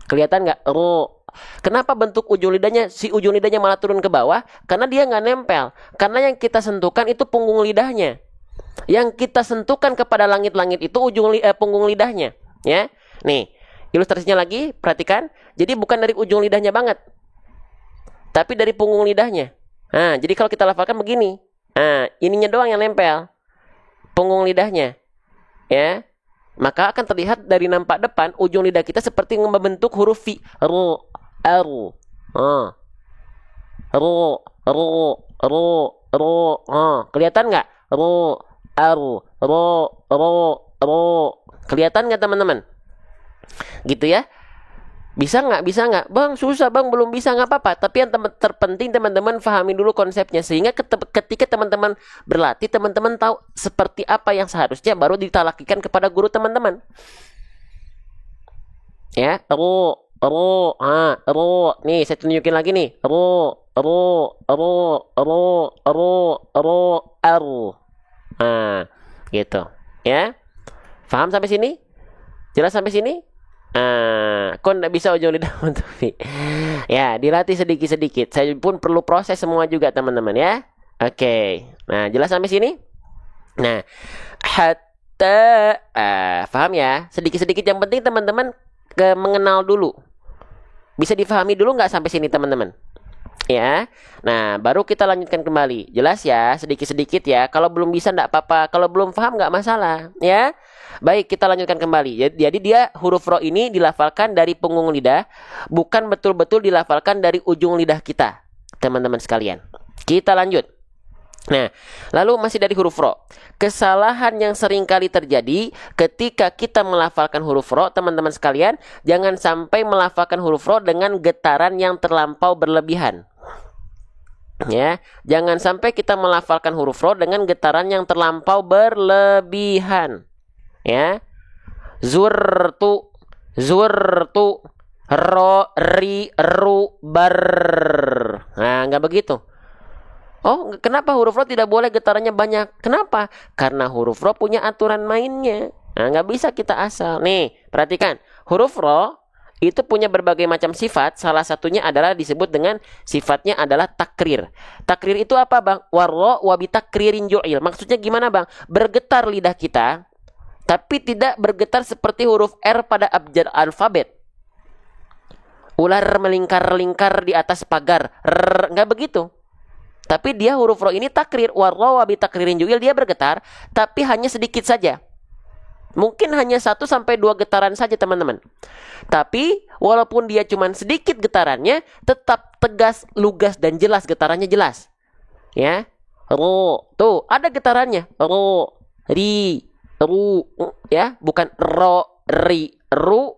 Speaker 1: Kelihatan nggak? Ro. Kenapa bentuk ujung lidahnya, si ujung lidahnya malah turun ke bawah? Karena dia nggak nempel. Karena yang kita sentuhkan itu punggung lidahnya. Yang kita sentuhkan kepada langit-langit itu punggung lidahnya, ya. Nih, ilustrasinya lagi, perhatikan. Jadi bukan dari ujung lidahnya banget, tapi dari punggung lidahnya. Nah, jadi kalau kita lafalkan begini, ininya doang yang nempel, punggung lidahnya, ya. Maka akan terlihat dari nampak depan ujung lidah kita seperti membentuk huruf V, ro, r, ro. Kelihatan nggak? Ro, ro. Kelihatan nggak teman-teman? Gitu ya. Bisa nggak? Bang, susah bang, belum bisa, nggak apa-apa. Tapi yang terpenting teman-teman pahami dulu konsepnya. Sehingga ketika teman-teman berlatih, teman-teman tahu seperti apa yang seharusnya, baru ditalakikan kepada guru teman-teman. Ya, ro. Nih, saya tunjukin lagi nih. Ro, r. Gitu. Ya. Paham sampai sini? Jelas sampai sini? Kok nggak bisa ujung lidah untuk V? Ya, dilatih sedikit-sedikit. Saya pun perlu proses semua juga teman-teman ya. Oke. Nah, jelas sampai sini? Nah, hatta paham ya? Sedikit-sedikit, yang penting teman-teman mengenal dulu. Bisa difahami dulu nggak sampai sini teman-teman? Ya, nah baru kita lanjutkan kembali. Jelas ya, sedikit-sedikit ya. Kalau belum bisa nggak apa-apa, kalau belum paham nggak masalah, ya. Baik, kita lanjutkan kembali. Jadi dia huruf ro ini dilafalkan dari punggung lidah, bukan betul-betul dilafalkan dari ujung lidah kita, teman-teman sekalian. Kita lanjut. Nah, lalu masih dari huruf ro. Kesalahan yang sering kali terjadi ketika kita melafalkan huruf ro, teman-teman sekalian, jangan sampai melafalkan huruf ro dengan getaran yang terlampau berlebihan. Ya, jangan sampai kita melafalkan huruf ro dengan getaran yang terlampau berlebihan. Ya, zurtu, zurtu, ro, ri, ru, bar. Nah, nggak begitu. Oh, kenapa huruf ro tidak boleh getarannya banyak? Kenapa? Karena huruf ro punya aturan mainnya. Nah, nggak bisa kita asal. Nih, perhatikan. Huruf ro itu punya berbagai macam sifat. Salah satunya adalah disebut dengan sifatnya adalah takrir. Takrir itu apa, Bang? Warro wabitakririn ju'il. Maksudnya gimana, Bang? Bergetar lidah kita, tapi tidak bergetar seperti huruf R pada abjad alfabet. Ular melingkar-lingkar di atas pagar. Nggak begitu. Tapi dia huruf ro ini takrir. Warro wabitakririn ju'il, dia bergetar, tapi hanya sedikit saja. Mungkin hanya 1 sampai 2 getaran saja, teman-teman. Tapi walaupun dia cuma sedikit getarannya, tetap tegas, lugas, dan jelas. Getarannya jelas. Ya, ro, tuh ada getarannya. Ro, ri, ru, ya, bukan ro, ri, ru,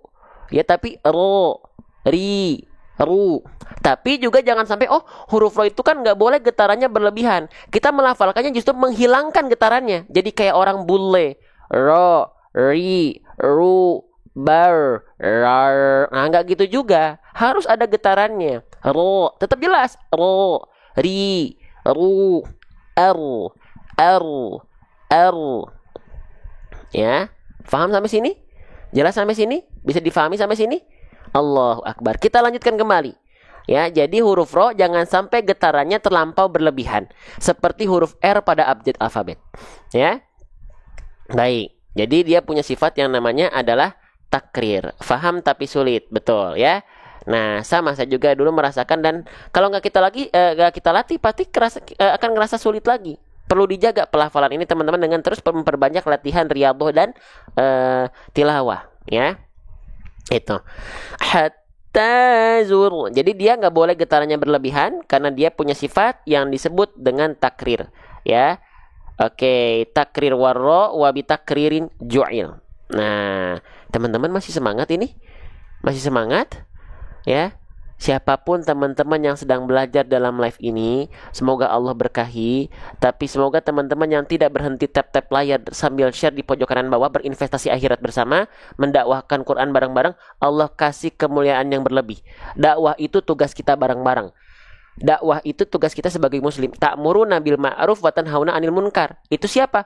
Speaker 1: ya, tapi ro, ri, ru. Tapi juga jangan sampai, oh, huruf ro itu kan nggak boleh getarannya berlebihan. Kita melafalkannya justru menghilangkan getarannya. Jadi kayak orang bule. Ro, ri, ru, bar, rar. Nah, nggak gitu juga. Harus ada getarannya. Ro, tetap jelas. Ro, ri, ru, r, r, r. Ya, paham sampai sini? Jelas sampai sini? Bisa difahami sampai sini? Allahu Akbar. Kita lanjutkan kembali. Ya, jadi huruf ro jangan sampai getarannya terlampau berlebihan. Seperti huruf R pada abjad alfabet. Ya. Baik. Jadi dia punya sifat yang namanya adalah takrir. Faham tapi sulit. Betul ya. Nah, sama saya juga dulu merasakan, dan kalau nggak kita latih pasti akan ngerasa sulit lagi. Perlu dijaga pelafalan ini, teman-teman, dengan terus memperbanyak latihan riyadhah dan tilawah, ya. Itu. Tazur. Jadi dia nggak boleh getarannya berlebihan karena dia punya sifat yang disebut dengan takrir, ya. Oke, takrir warro wabitakririn ju'il. Nah, teman-teman masih semangat ini? Masih semangat? Ya. Siapapun teman-teman yang sedang belajar dalam live ini, semoga Allah berkahi. Tapi semoga teman-teman yang tidak berhenti tap-tap layar sambil share di pojok kanan bawah, berinvestasi akhirat bersama, mendakwahkan Quran bareng-bareng, Allah kasih kemuliaan yang berlebih. Dakwah itu tugas kita bareng-bareng. Dakwah itu tugas kita sebagai muslim. Ta'muruna bil ma'ruf wa tanhauna 'anil munkar. Itu siapa?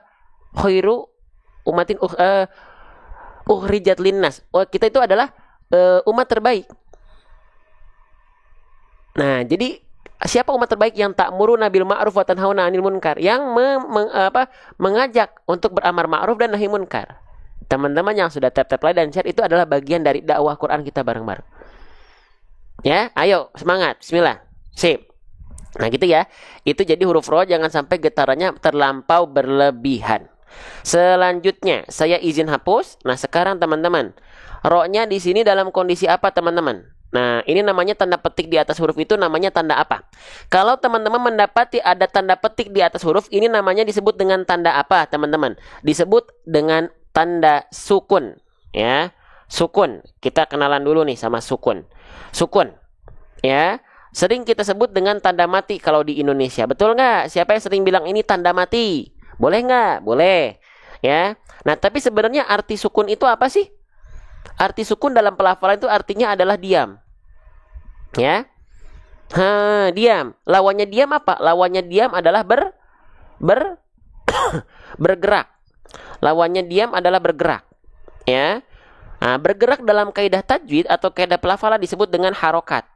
Speaker 1: Khairu umatin ukhrijat linnas. Oh, kita itu adalah umat terbaik. Nah, jadi siapa umat terbaik yang ta'muruna bil ma'ruf wa tanhauna 'anil munkar? Yang mengajak untuk beramar ma'ruf dan nahi munkar. Teman-teman yang sudah tap-tap like dan share, itu adalah bagian dari dakwah Quran kita bareng-bareng. Ya, ayo semangat. Bismillah. Sip. Nah, gitu ya. Itu jadi huruf ro jangan sampai getarannya terlampau berlebihan. Selanjutnya, saya izin hapus. Nah, sekarang teman-teman, ro-nya di sini dalam kondisi apa, teman-teman? Nah, ini namanya tanda petik di atas huruf itu namanya tanda apa? Kalau teman-teman mendapati ada tanda petik di atas huruf, ini namanya disebut dengan tanda apa, teman-teman? Disebut dengan tanda sukun, ya. Sukun. Kita kenalan dulu nih sama sukun. Sukun, ya. Sering kita sebut dengan tanda mati kalau di Indonesia. Betul nggak? Siapa yang sering bilang ini tanda mati? Boleh nggak? Boleh, ya. Nah, tapi sebenarnya arti sukun itu apa sih? Arti sukun dalam pelafalan itu artinya adalah diam. Ya. Diam. Lawannya diam apa? Lawannya diam adalah bergerak. Lawannya diam adalah bergerak. Ya. Nah, bergerak dalam kaidah tajwid atau kaidah pelafalan disebut dengan harokat.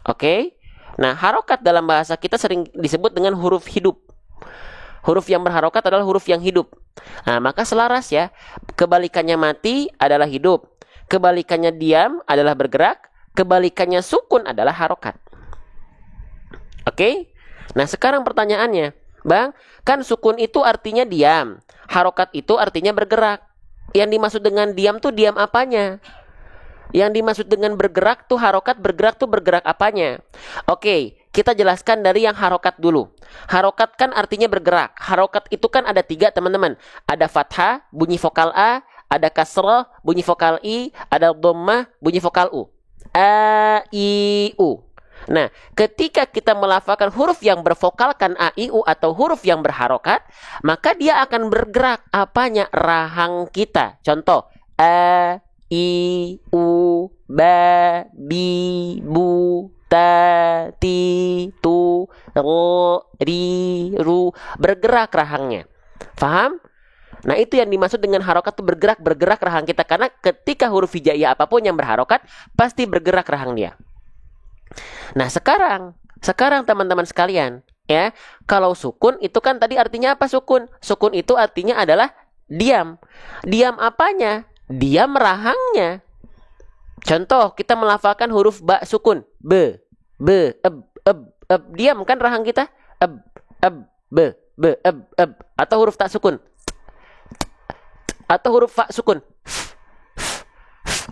Speaker 1: Oke. Nah, harokat dalam bahasa kita sering disebut dengan huruf hidup. Huruf yang berharokat adalah huruf yang hidup. Nah, maka selaras ya. Kebalikannya mati adalah hidup. Kebalikannya diam adalah bergerak. Kebalikannya sukun adalah harokat. Oke? Nah, sekarang pertanyaannya, Bang, kan sukun itu artinya diam. Harokat itu artinya bergerak. Yang dimaksud dengan diam tuh diam apanya? Yang dimaksud dengan bergerak tuh harokat, bergerak tuh bergerak apanya? Oke, kita jelaskan dari yang harokat dulu. Harokat kan artinya bergerak. Harokat itu kan ada 3 teman-teman. Ada fathah, bunyi vokal A. Ada kasrah, bunyi vokal I. Ada dhammah, bunyi vokal U. A, I, U. Nah, ketika kita melafalkan huruf yang bervokalkan A, I, U atau huruf yang berharokat, maka dia akan bergerak. Apanya? Rahang kita. Contoh, A, I, U, Ba, Bi, Bu, Ta, Ti, Tu, Ro, Ri, Ru. Bergerak rahangnya. Faham? Nah, itu yang dimaksud dengan harokat itu bergerak rahang kita. Karena ketika huruf hijaiyah apapun yang berharokat, pasti bergerak rahang dia. Nah, sekarang teman-teman sekalian, ya, kalau sukun itu kan tadi artinya apa sukun? Sukun itu artinya adalah diam. Diam apanya? Diam rahangnya. Contoh, kita melafalkan huruf ba sukun. Be, eb. Diam kan rahang kita? Eb, be, eb. Atau huruf tak sukun. Atau huruf fa sukun.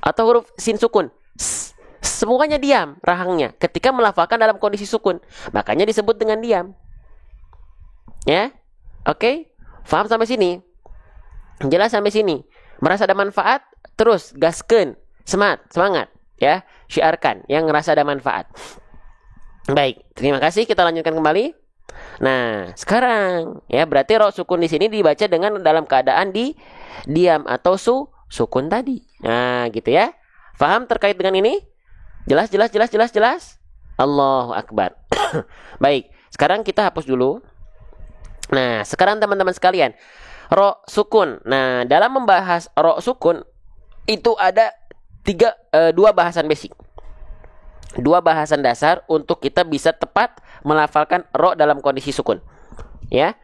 Speaker 1: Atau huruf sin sukun. Semuanya diam rahangnya ketika melafalkan dalam kondisi sukun. Makanya disebut dengan diam. Ya? Oke? Faham sampai sini? Jelas sampai sini? Merasa ada manfaat? Terus gaskeun, semangat, ya. Syiarkan yang ngerasa ada manfaat. Baik, terima kasih. Kita lanjutkan kembali. Nah, sekarang ya berarti ro sukun di sini dibaca dengan dalam keadaan di diam atau sukun tadi. Nah, gitu ya. Faham terkait dengan ini? Jelas. Allahu Akbar. Baik, sekarang kita hapus dulu. Nah, sekarang teman-teman sekalian, ro sukun. Nah, dalam membahas ro sukun itu ada 2 bahasan basic. 2 bahasan dasar untuk kita bisa tepat melafalkan ro dalam kondisi sukun. Ya.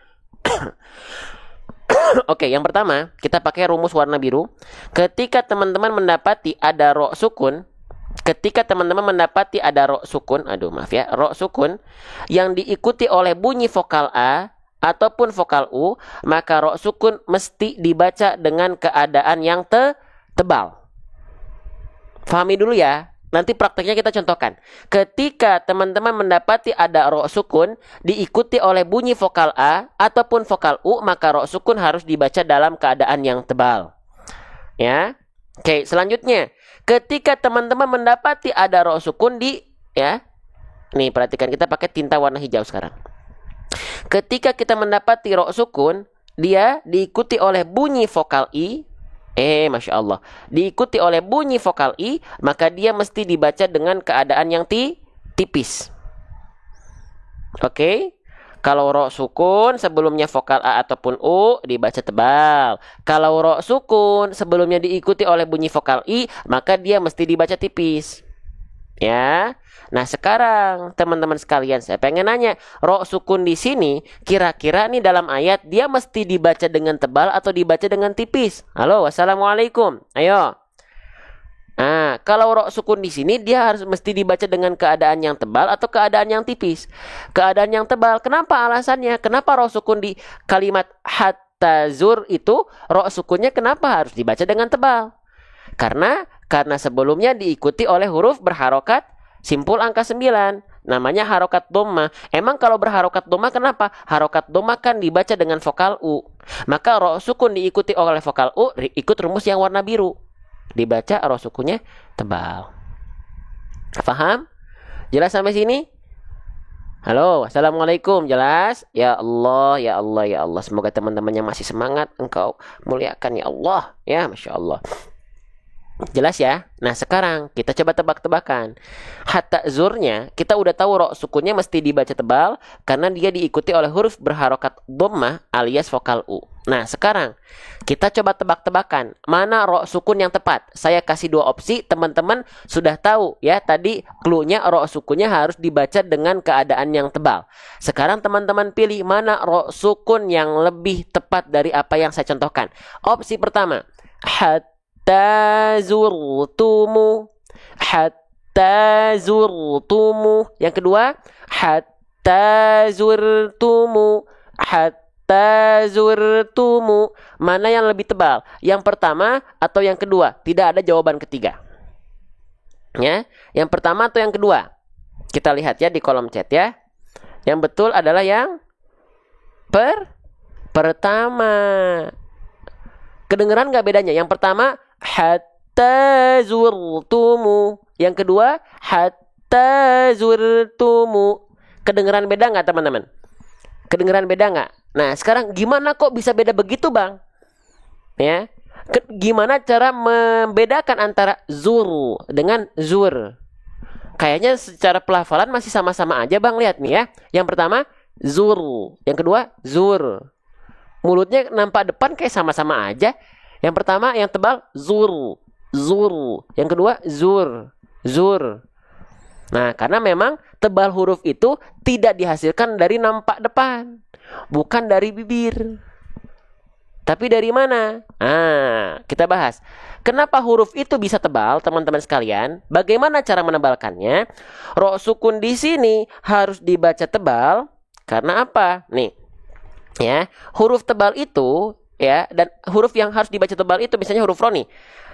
Speaker 1: Oke, yang pertama, kita pakai rumus warna biru. Ketika teman-teman mendapati ada ro sukun, ro sukun yang diikuti oleh bunyi vokal A ataupun vokal U, maka ro sukun mesti dibaca dengan keadaan yang tebal. Fahami dulu ya. Nanti prakteknya kita contohkan. Ketika teman-teman mendapati ada ro sukun diikuti oleh bunyi vokal A ataupun vokal U, maka ro sukun harus dibaca dalam keadaan yang tebal. Ya. Oke, selanjutnya, ketika teman-teman mendapati ada ro sukun ya. Nih, perhatikan, kita pakai tinta warna hijau sekarang. Ketika kita mendapati ro sukun, dia diikuti oleh bunyi vokal I. Masya Allah. Diikuti oleh bunyi vokal I, maka dia mesti dibaca dengan keadaan yang tipis. Oke? Kalau ro sukun sebelumnya vokal A ataupun U dibaca tebal. Kalau ro sukun sebelumnya diikuti oleh bunyi vokal I, maka dia mesti dibaca tipis. Ya. Nah, sekarang teman-teman sekalian, saya pengen nanya, ro sukun di sini kira-kira nih dalam ayat dia mesti dibaca dengan tebal atau dibaca dengan tipis? Halo, wassalamualaikum. Ayo. Nah, kalau ro sukun di sini dia harus mesti dibaca dengan keadaan yang tebal atau keadaan yang tipis? Keadaan yang tebal. Kenapa alasannya? Kenapa ro sukun di kalimat hatta zur itu ro sukunnya kenapa harus dibaca dengan tebal? Karena sebelumnya diikuti oleh huruf berharokat simpul angka 9. Namanya harokat dhamma. Emang kalau berharokat dhamma kenapa? Harokat dhamma kan dibaca dengan vokal U. Maka ro sukun diikuti oleh vokal U, ikut rumus yang warna biru. Dibaca ro sukunnya tebal. Faham? Jelas sampai sini? Halo, assalamualaikum. Jelas? Ya Allah. Semoga teman-temannya masih semangat. Engkau muliakan ya Allah. Ya, Masya Allah. Jelas ya? Nah, sekarang kita coba tebak-tebakan. Hatta zurnya, kita udah tahu ro sukunnya mesti dibaca tebal karena dia diikuti oleh huruf berharokat dhammah alias vokal U. Nah, sekarang kita coba tebak-tebakan mana ro sukun yang tepat. Saya kasih 2 opsi, teman-teman sudah tahu ya. Tadi clue-nya ro sukunnya harus dibaca dengan keadaan yang tebal. Sekarang teman-teman pilih mana ro sukun yang lebih tepat dari apa yang saya contohkan. Opsi pertama, hatta zurtumu. Yang kedua, hatta zurtumu. Mana yang lebih tebal? Yang pertama atau yang kedua? Tidak ada jawaban ketiga. Ya, yang pertama atau yang kedua? Kita lihat ya di kolom chat ya. Yang betul adalah yang pertama. Kedengeran nggak bedanya? Yang pertama hatta zurtumu. Yang kedua hatta zurtumu. Kedengeran beda nggak teman-teman? Kedengeran beda nggak? Nah sekarang gimana kok bisa beda begitu bang? Ya, gimana cara membedakan antara zur dengan zur? Kayaknya secara pelafalan masih sama-sama aja bang. Lihat nih ya. Yang pertama zur, yang kedua zur. Mulutnya nampak depan kayak sama-sama aja. Yang pertama yang tebal zur, zur. Yang kedua zur, zur. Nah, karena memang tebal huruf itu tidak dihasilkan dari nampak depan, bukan dari bibir. Tapi dari mana? Kita bahas. Kenapa huruf itu bisa tebal, teman-teman sekalian? Bagaimana cara menebalkannya? Ro sukun di sini harus dibaca tebal karena apa? Nih. Ya, huruf tebal itu ya, dan huruf yang harus dibaca tebal itu misalnya huruf ro nih.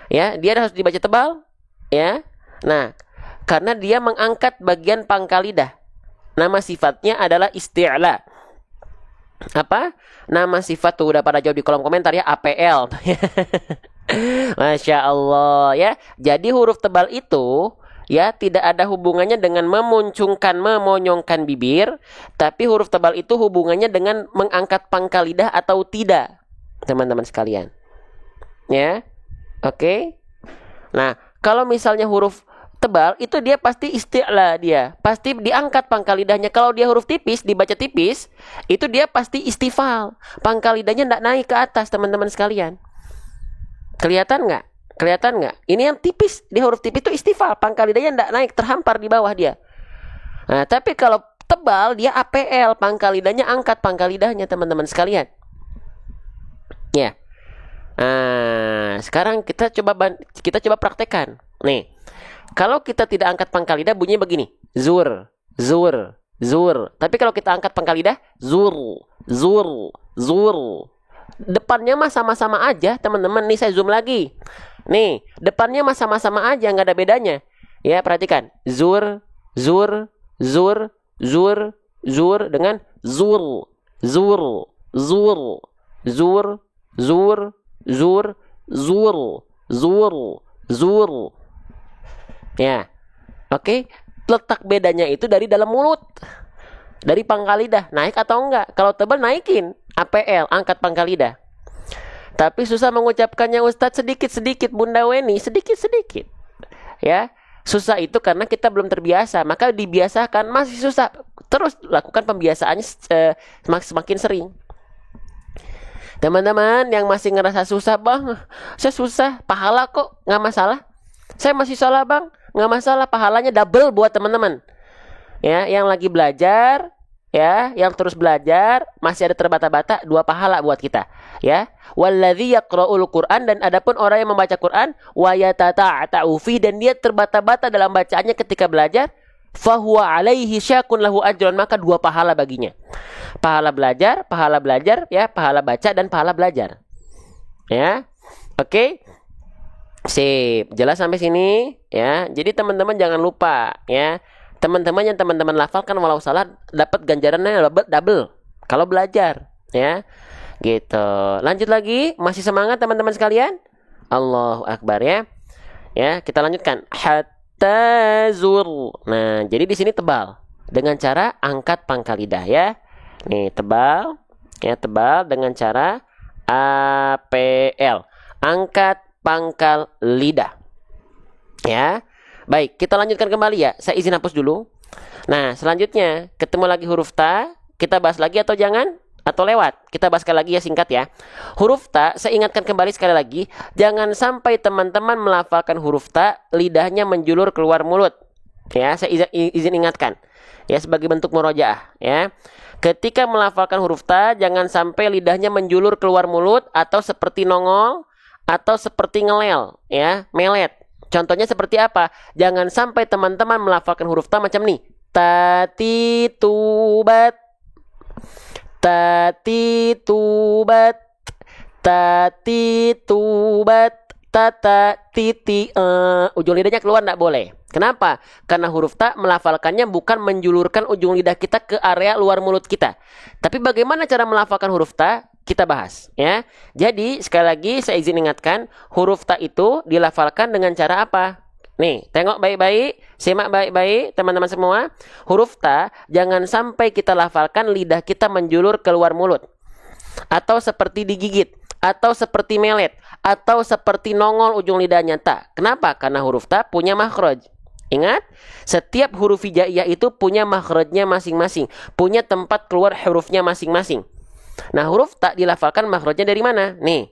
Speaker 1: Ya, dia harus dibaca tebal, ya. Nah, karena dia mengangkat bagian pangkal lidah. Nama sifatnya adalah isti'la. Apa? Nama sifat tuh udah pada jawab di kolom komentar ya, APL. Masya Allah ya. Jadi huruf tebal itu ya tidak ada hubungannya dengan memuncungkan, memonyongkan bibir, tapi huruf tebal itu hubungannya dengan mengangkat pangkal lidah atau tidak, teman-teman sekalian. Ya, oke. Nah, kalau misalnya huruf tebal itu dia pasti isti'la, dia pasti diangkat pangkal lidahnya. Kalau dia huruf tipis, dibaca tipis, itu dia pasti istifal, pangkal lidahnya tidak naik ke atas, teman-teman sekalian. Kelihatan nggak? Kelihatan nggak? Ini yang tipis, dia huruf tipis itu istifal, pangkal lidahnya tidak naik, terhampar di bawah dia. Nah, tapi kalau tebal dia APL, pangkal lidahnya angkat pangkal lidahnya, teman-teman sekalian. Ya. Nah, sekarang kita coba praktekkan. Nih. Kalau kita tidak angkat pangkal lidah bunyinya begini. Zur, zur, zur. Tapi kalau kita angkat pangkal lidah, zur, zur, zur. Depannya mah sama-sama aja, teman-teman. Nih saya zoom lagi. Nih, depannya mah sama-sama aja, nggak ada bedanya. Ya, perhatikan. Zur, zur, zur, zur, zur dengan zur, zur, zur, zur, zur, zur, zur, zur, zur. Ya, oke. Letak bedanya itu dari dalam mulut, dari pangkal lidah. Naik atau enggak? Kalau tebal naikin, APL, angkat pangkal lidah. Tapi susah mengucapkannya Ustadz, sedikit-sedikit Bunda Weni, sedikit-sedikit. Ya, susah itu karena kita belum terbiasa. Maka dibiasakan, masih susah. Terus lakukan pembiasaannya semakin sering. Teman-teman yang masih ngerasa susah, bang, saya susah, pahala kok, nggak masalah. Saya masih salah bang, nggak masalah, pahalanya double buat teman-teman. Ya, yang lagi belajar, ya, yang terus belajar, masih ada terbata-bata, 2 pahala buat kita. Ya, walladzi yaqra'ul Qur'an, dan adapun orang yang membaca Quran, wa yatata'u fi, dan dia terbata-bata dalam bacaannya ketika belajar, fahuwa alaihi syakun lahu ajron, maka 2 pahala baginya. Pahala belajar, ya, pahala baca dan pahala belajar. Ya, oke. Sip, jelas sampai sini ya. Jadi teman-teman jangan lupa ya. Teman-teman yang teman-teman lafalkan walau salah dapat ganjarannya double kalau belajar ya. Gitu. Lanjut lagi, masih semangat teman-teman sekalian? Allahu Akbar ya. Ya, kita lanjutkan. Hatta zur. Nah, jadi di sini tebal dengan cara angkat pangkal lidah ya. Nih, tebal. Ya, tebal dengan cara APL. Angkat pangkal lidah. Ya. Baik, kita lanjutkan kembali ya. Saya izin hapus dulu. Nah, selanjutnya ketemu lagi huruf ta. Kita bahas lagi atau jangan? Atau lewat? Kita bahas sekali lagi ya, singkat ya. Huruf ta, saya ingatkan kembali sekali lagi, jangan sampai teman-teman melafalkan huruf ta lidahnya menjulur keluar mulut. Ya, saya izin ingatkan. Ya, sebagai bentuk murojaah ya. Ketika melafalkan huruf ta, jangan sampai lidahnya menjulur keluar mulut atau seperti nongol atau seperti ngelel ya, melet. Contohnya seperti apa? Jangan sampai teman-teman melafalkan huruf ta macam nih. Tati tubat. Tati tubat. Tati tubat. ta, titi, ujung lidahnya keluar nggak boleh. Kenapa? Karena huruf ta melafalkannya bukan menjulurkan ujung lidah kita ke area luar mulut kita. Tapi bagaimana cara melafalkan huruf ta? Kita bahas, ya. Jadi sekali lagi saya izin ingatkan, huruf ta itu dilafalkan dengan cara apa? Nih, tengok baik-baik, simak baik-baik teman-teman semua. Huruf ta jangan sampai kita lafalkan lidah kita menjulur keluar mulut, atau seperti digigit, atau seperti melet, atau seperti nongol ujung lidahnya. Tak. Kenapa? Karena huruf ta punya makhraj. Ingat, setiap huruf hijaiyah itu punya makhrajnya masing-masing, punya tempat keluar hurufnya masing-masing. Nah, huruf ta dilafalkan makhrajnya dari mana? Nih,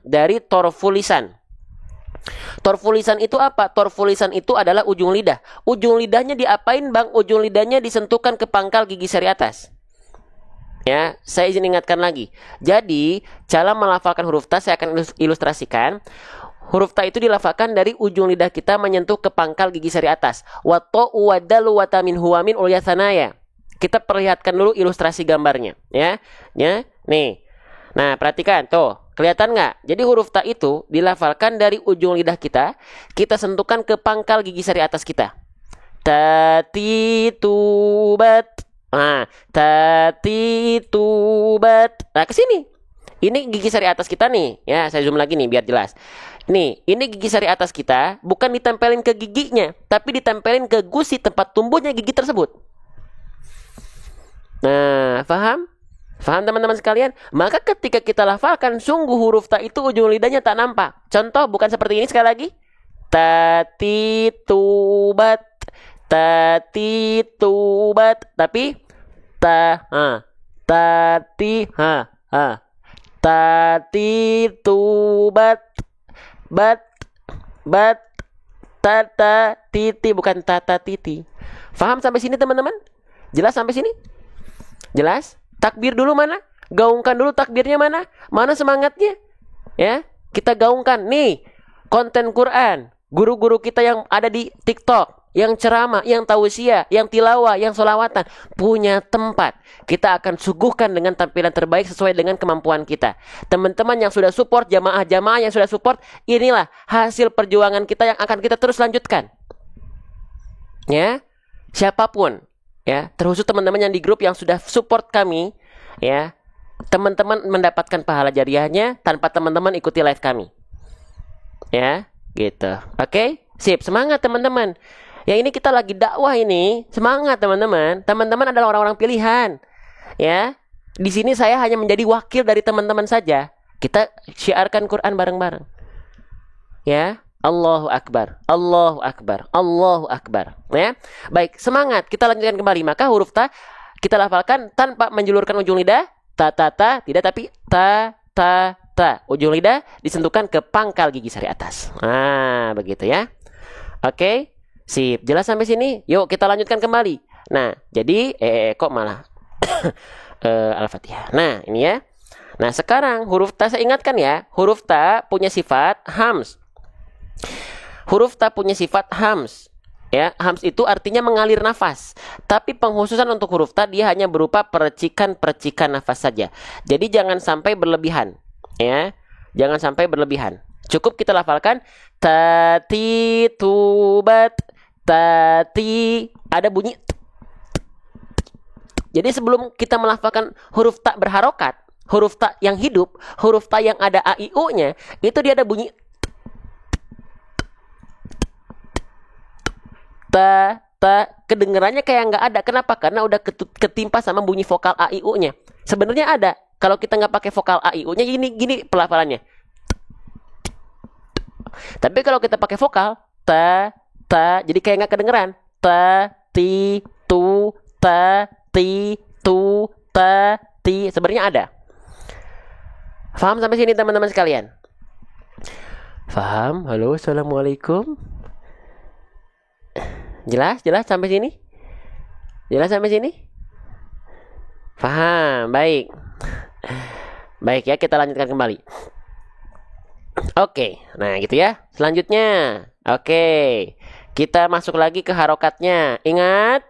Speaker 1: dari torful lisan. Torful lisan itu apa? Torful lisan itu adalah ujung lidah. Ujung lidahnya diapain, Bang? Ujung lidahnya disentuhkan ke pangkal gigi seri atas. Ya, saya izin ingatkan lagi. Jadi, cara melafalkan huruf ta saya akan ilustrasikan. Huruf ta itu dilafalkan dari ujung lidah kita menyentuh ke pangkal gigi seri atas. Wa ta wa dal wa ta min huwa min ulya thanaya. Kita perlihatkan dulu ilustrasi gambarnya, ya. Ya, nih. Nah, perhatikan tuh, kelihatan nggak? Jadi huruf ta itu dilafalkan dari ujung lidah kita sentuhkan ke pangkal gigi seri atas kita. Tatitubat. Nah, tatitubat. Nah, ke sini. Ini gigi sari atas kita nih. Ya, saya zoom lagi nih biar jelas. Nih, ini gigi sari atas kita bukan ditempelin ke giginya, tapi ditempelin ke gusi tempat tumbuhnya gigi tersebut. Nah, paham? Paham teman-teman sekalian? Maka ketika kita lafalkan, sungguh huruf ta itu ujung lidahnya tak nampak. Contoh bukan seperti ini sekali lagi. Tatitubat. Tatitubat, tapi ta, tati, tatitubat, bat, tata, titi, bukan tata, titi. Faham sampai sini teman-teman? Jelas sampai sini? Jelas? Takbir dulu mana? Gaungkan dulu takbirnya mana? Mana semangatnya? Ya, kita gaungkan. Nih, konten Quran. Guru-guru kita yang ada di TikTok, yang ceramah, yang tausiah, yang tilawah, yang sholawatan, punya tempat. Kita akan suguhkan dengan tampilan terbaik sesuai dengan kemampuan kita. Teman-teman yang sudah support, jamaah-jamaah yang sudah support, inilah hasil perjuangan kita yang akan kita terus lanjutkan. Ya, siapapun, ya, terkhusus teman-teman yang di grup yang sudah support kami, ya, teman-teman mendapatkan pahala jariahnya tanpa teman-teman ikuti live kami. Ya, gitu. Oke, sip, semangat teman-teman. Ya, ini kita lagi dakwah ini. Semangat teman-teman. Teman-teman adalah orang-orang pilihan. Ya. Di sini saya hanya menjadi wakil dari teman-teman saja. Kita syiarkan Quran bareng-bareng. Ya. Allahu Akbar. Allahu Akbar. Allahu Akbar. Ya. Baik, semangat. Kita lanjutkan kembali. Maka huruf ta kita lafalkan tanpa menjulurkan ujung lidah. Ta, tidak, tapi ta. Ujung lidah disentuhkan ke pangkal gigi sari atas. Nah, begitu ya. Oke. Sip, jelas sampai sini? Yuk kita lanjutkan kembali. Nah, jadi kok malah Al-Fatihah. Nah, ini ya. Nah, sekarang huruf ta saya ingatkan ya. Huruf ta punya sifat hams. Huruf ta punya sifat hams. Ya, hams itu artinya mengalir nafas. Tapi pengkhususan untuk huruf ta dia hanya berupa percikan-percikan nafas saja. Jadi jangan sampai berlebihan. Ya. Jangan sampai berlebihan. Cukup kita lafalkan tatitubat. Tati, ada bunyi. Jadi sebelum kita melafalkan huruf ta berharokat, huruf ta yang hidup, huruf ta yang ada a i u-nya, itu dia ada bunyi ta, kedengarannya kayak nggak ada. Kenapa? Karena udah ketimpa sama bunyi vokal a i u-nya. Sebenarnya ada. Kalau kita nggak pakai vokal a i u-nya, gini pelafalannya. Tapi kalau kita pakai vokal ta, jadi kayak nggak kedengeran. Ta, ti, tu, ta, ti, tu, ta, ti. Sebenarnya ada. Faham sampai sini teman-teman sekalian? Faham? Halo, assalamualaikum. Jelas sampai sini? Jelas sampai sini? Faham, baik. Baik ya, kita lanjutkan kembali. Oke, nah gitu ya. Selanjutnya, oke. Kita masuk lagi ke harokatnya. Ingat,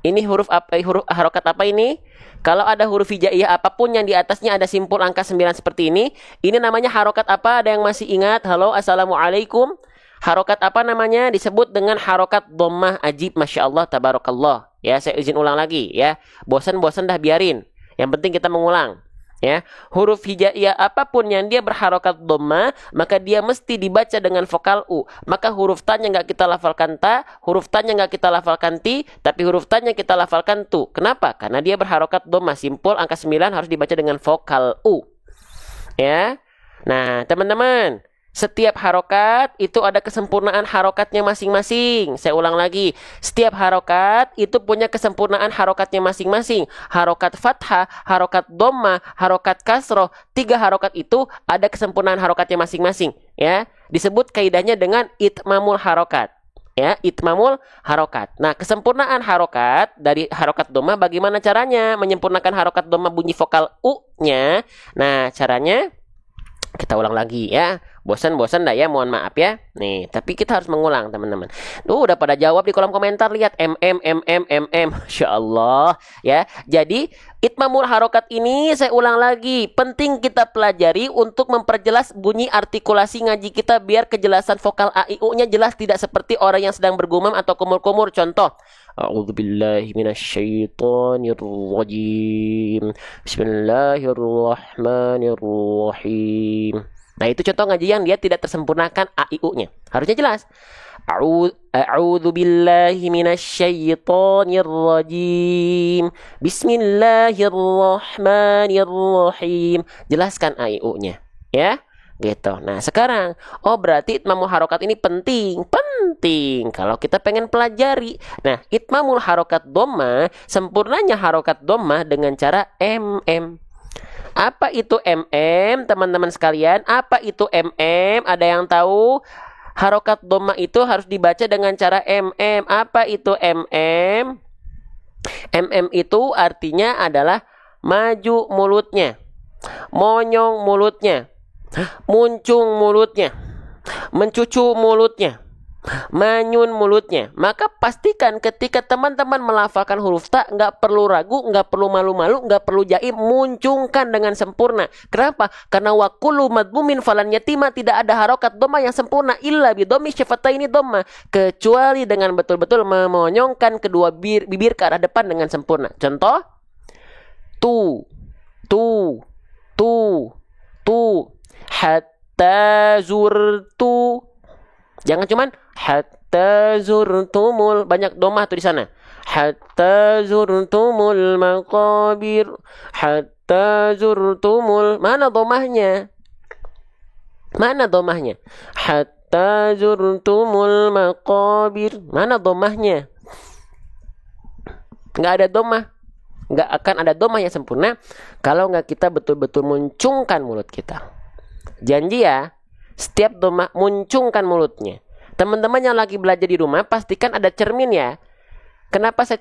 Speaker 1: Ini huruf apa? Huruf harokat apa ini? Kalau ada huruf hijaiyah apapun yang di atasnya ada simpul angka 9 seperti ini namanya harokat apa? Ada yang masih ingat? Halo, assalamualaikum. Harokat apa namanya? Disebut dengan harokat dhammah. Ajib, masya Allah, tabarakallah. Ya, saya izin ulang lagi ya. Bosan-bosan dah biarin. Yang penting kita mengulang. Ya, huruf hijaiyah apapun yang dia berharokat dhammah, maka dia mesti dibaca dengan vokal u. Maka huruf ta-nya nggak kita lafalkan ta, huruf ta-nya nggak kita lafalkan ti, tapi huruf ta-nya kita lafalkan tu. Kenapa? Karena dia berharokat dhammah. Simpul angka 9 harus dibaca dengan vokal u. Ya. Nah, teman-teman, setiap harokat itu ada kesempurnaan harokatnya masing-masing. Saya ulang lagi. Setiap harokat itu punya kesempurnaan harokatnya masing-masing. Harokat fathah, harokat dhammah, harokat kasroh. 3 harokat itu ada kesempurnaan harokatnya masing-masing. Ya, disebut kaidahnya dengan itmamul harokat. Ya, itmamul harokat. Nah, kesempurnaan harokat dari harokat dhammah bagaimana caranya? Menyempurnakan harokat dhammah bunyi vokal u-nya. Nah, caranya kita ulang lagi ya. Bosan-bosan dah ya, mohon maaf ya. Nih, tapi kita harus mengulang teman-teman. Udah pada jawab di kolom komentar, lihat Masya Allah ya. Jadi itmamul harokat ini saya ulang lagi, penting kita pelajari untuk memperjelas bunyi artikulasi ngaji kita biar kejelasan vokal a i u-nya jelas, tidak seperti orang yang sedang bergumam atau kumur-kumur. Contoh, a'udzubillahi minasyaitonirrajim. Bismillahirrahmanirrahim. Nah, itu contoh ngaji yang dia tidak tersempurnakan a i u-nya. Harusnya jelas. A'udzubillahi minasyaitonirrajim. Bismillahirrahmanirrahim. Jelaskan a i u-nya, ya. Gitu. Nah, sekarang berarti itmamul harokat ini penting kalau kita pengen pelajari. Nah, itmamul harokat dhammah, sempurnanya harokat dhammah dengan cara mm. Apa itu mm, teman-teman sekalian? Apa itu mm? Ada yang tahu? Harokat dhammah itu harus dibaca dengan cara mm. Apa itu mm? Mm itu artinya adalah maju mulutnya, monyong mulutnya, muncung mulutnya, mencucu mulutnya, manyun mulutnya. Maka pastikan ketika teman-teman melafalkan huruf ta, nggak perlu ragu, nggak perlu malu-malu, nggak perlu jaim, muncungkan dengan sempurna. Kenapa? Karena wakulu madmumin falan yatima, tidak ada harokat dhammah yang sempurna illa bidhammi syafataini dhammah, kecuali dengan betul-betul memonyongkan kedua bibir ke arah depan dengan sempurna. Contoh, tu, hatta zurtu. Jangan cuman hatta zurtumul, banyak dhammah tuh di sana. Hatta zurtumul maqabir, hatta zurtumul. Mana dhammahnya? Mana dhammahnya? Hatta zurtumul maqabir. Mana dhammahnya? Enggak ada dhammah. Enggak akan ada dhammah yang sempurna kalau enggak kita betul-betul muncungkan mulut kita. Janji ya. Setiap dhammah muncungkan mulutnya. Teman-teman yang lagi belajar di rumah, pastikan ada cermin ya. Kenapa saya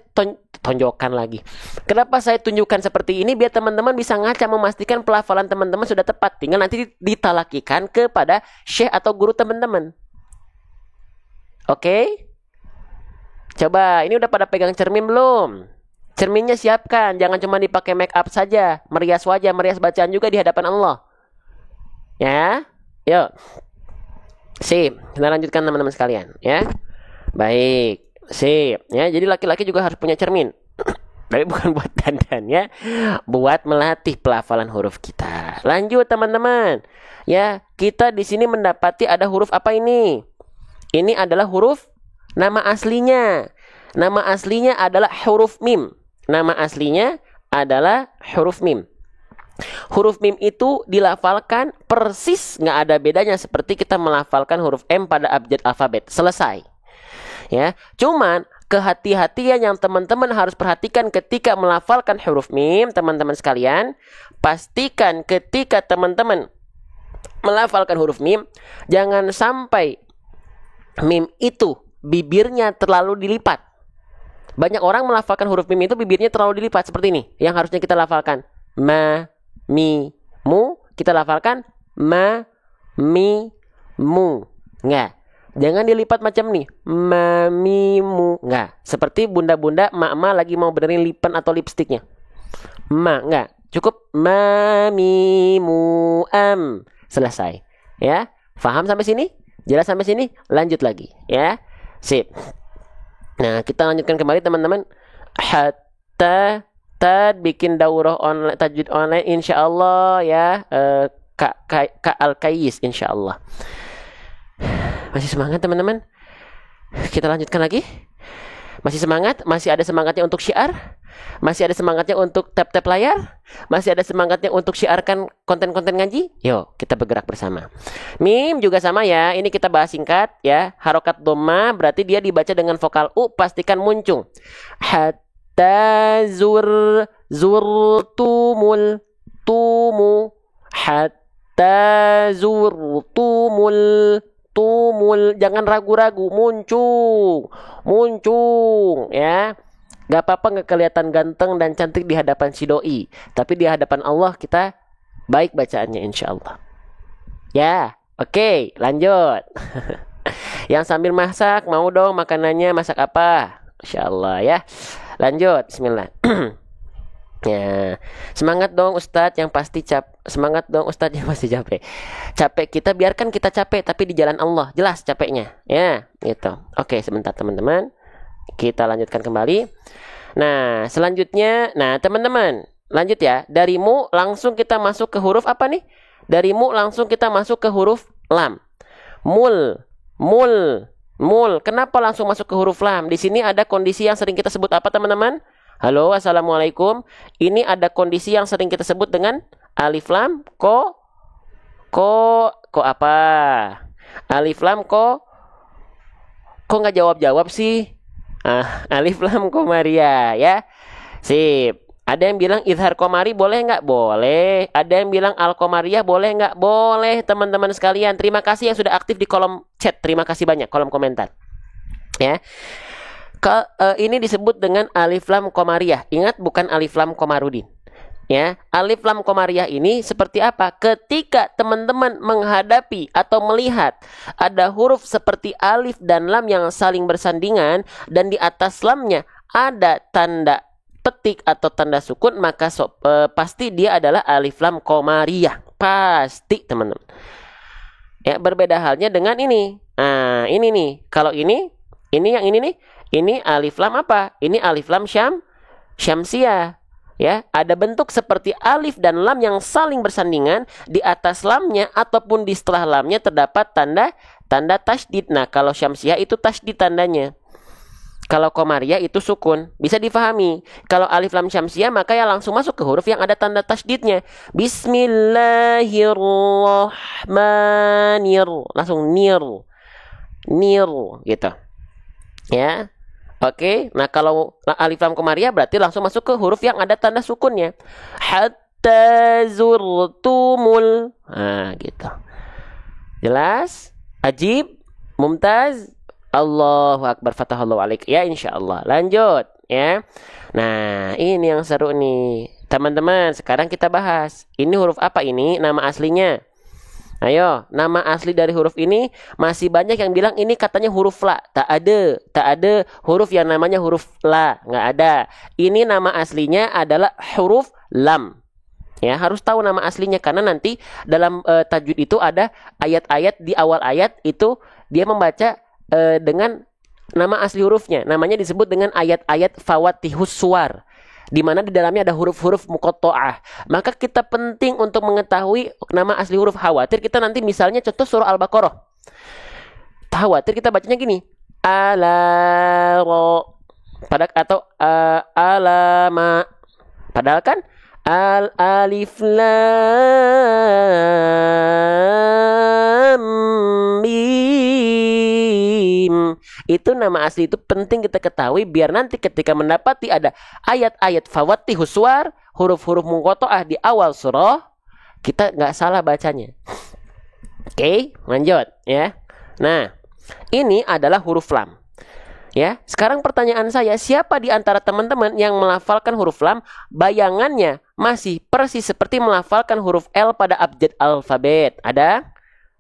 Speaker 1: tonjokkan lagi? Kenapa saya tunjukkan seperti ini? Biar teman-teman bisa ngaca memastikan pelafalan teman-teman sudah tepat. Tinggal nanti ditalakikan kepada syekh atau guru teman-teman. Oke? Coba, ini udah pada pegang cermin belum? Cerminnya siapkan. Jangan cuma dipakai make up saja. Merias wajah, merias bacaan juga di hadapan Allah. Ya? Yuk. Sip, kita lanjutkan teman-teman sekalian ya. Baik, sip ya. Jadi laki-laki juga harus punya cermin. Tapi bukan buat dandan ya, buat melatih pelafalan huruf kita. Lanjut teman-teman. Ya, kita di sini mendapati ada huruf apa ini? Ini adalah huruf nama aslinya. Nama aslinya adalah huruf mim. Nama aslinya adalah huruf mim. Huruf mim itu dilafalkan persis, nggak ada bedanya seperti kita melafalkan huruf M pada abjad alfabet. Selesai. Ya, cuman kehati-hatian yang teman-teman harus perhatikan ketika melafalkan huruf mim, teman-teman sekalian, pastikan ketika teman-teman melafalkan huruf mim, jangan sampai mim itu bibirnya terlalu dilipat. Banyak orang melafalkan huruf mim itu bibirnya terlalu dilipat seperti ini. Yang harusnya kita lafalkan ma, mi, mu, kita lafalkan ma, mi, mu. Enggak. Jangan dilipat macam nih. Mamimu. Enggak. Seperti bunda-bunda mak-mak lagi mau benerin lipan atau lipstiknya. Ma, enggak. Cukup mamimu am. Selesai. Ya. Faham sampai sini? Jelas sampai sini? Lanjut lagi. Ya. Sip. Nah, kita lanjutkan kembali teman-teman. Hatta bikin daurah online, tajwid online insyaallah ya. Kak Al-Kayis insyaallah. Masih semangat teman-teman? Kita lanjutkan lagi. Masih semangat? Masih ada semangatnya untuk syiar? Masih ada semangatnya untuk tap-tap layar? Masih ada semangatnya untuk syiarkan konten-konten ngaji? Yuk, kita bergerak bersama. Mim juga sama ya. Ini kita bahas singkat ya. Harokat dhamma berarti dia dibaca dengan vokal U, pastikan muncung. Hatta zurtumul tumu. Hatta zurtumul jangan ragu-ragu, muncung ya. Gak apa-apa nggak kelihatan ganteng dan cantik di hadapan si doi, tapi di hadapan Allah kita baik bacaannya insyaallah ya. Oke, lanjut. Yang sambil masak mau dong makanannya, masak apa insyaallah ya. Lanjut, bismillah. Ya, semangat dong Ustadz yang pasti semangat dong Ustadz yang pasti capek. Capek kita biarkan kita capek tapi di jalan Allah jelas capeknya. Ya, gitu. Oke, sebentar teman-teman. Kita lanjutkan kembali. Nah, selanjutnya, teman-teman, lanjut ya. Dari mu langsung kita masuk ke huruf apa nih? Dari mu langsung kita masuk ke huruf lam. Mul. Kenapa langsung masuk ke huruf lam? Di sini ada kondisi yang sering kita sebut apa, teman-teman? Halo, assalamualaikum. Ini ada kondisi yang sering kita sebut dengan alif lam ko apa? Alif lam ko nggak jawab sih? Alif lam komariah ya. Sip. Ada yang bilang izhar komari boleh nggak? Boleh. Ada yang bilang al komariah boleh nggak? Boleh, teman-teman sekalian. Terima kasih yang sudah aktif di kolom chat. Terima kasih banyak kolom komentar. Ya. Ini disebut dengan alif lam komariah. Ingat, bukan alif lam komarudin. Ya, alif lam komariah ini seperti apa? Ketika teman-teman menghadapi atau melihat ada huruf seperti alif dan lam yang saling bersandingan dan di atas lamnya ada tanda petik atau tanda sukun, maka pasti dia adalah alif lam komariah. Pasti, teman-teman. Ya, berbeda halnya dengan ini. Nah, ini nih. Kalau ini yang ini nih. Ini alif lam apa? Ini alif lam syamsiah. Ya, ada bentuk seperti alif dan lam yang saling bersandingan, di atas lamnya ataupun di setelah lamnya terdapat tanda tasydid. Nah, kalau syamsiah itu tasydid tandanya. Kalau komariah itu sukun. Bisa difahami. Kalau alif lam syamsiah maka ya langsung masuk ke huruf yang ada tanda tasydidnya. Bismillahirrahmanirrahim. Langsung nir gitu. Ya. Oke, nah kalau alif lam komariah berarti langsung masuk ke huruf yang ada tanda sukunnya. Hatta zurtumul. Nah, gitu. Jelas? Ajib? Mumtaz? Allahu akbar, fatahallahu alaik. Ya, insyaallah. Lanjut, ya. Nah, ini yang seru nih. Teman-teman, sekarang kita bahas. Ini huruf apa ini? Nama aslinya. Ayo, nama asli dari huruf ini masih banyak yang bilang ini katanya huruf la. Tak ada huruf yang namanya huruf la, nggak ada. Ini nama aslinya adalah huruf lam. Ya, harus tahu nama aslinya karena nanti dalam tajwid itu ada ayat-ayat di awal ayat itu dia membaca dengan nama asli hurufnya. Namanya disebut dengan ayat-ayat fawatihus suwar, di mana di dalamnya ada huruf-huruf muqatta'ah. Maka kita penting untuk mengetahui nama asli huruf. Khawatir kita nanti misalnya contoh surah Al-Baqarah. Khawatir kita bacanya gini. Atau alama. Padahal kan alif lam mim. Itu nama asli itu penting kita ketahui biar nanti ketika mendapati ada ayat-ayat fawatihus suwar, huruf-huruf muqatta'ah di awal surah, kita nggak salah bacanya. Oke, lanjut ya. Nah, ini adalah huruf lam. Ya, sekarang pertanyaan saya, siapa di antara teman-teman yang melafalkan huruf lam bayangannya masih persis seperti melafalkan huruf L pada abjad alfabet? Ada?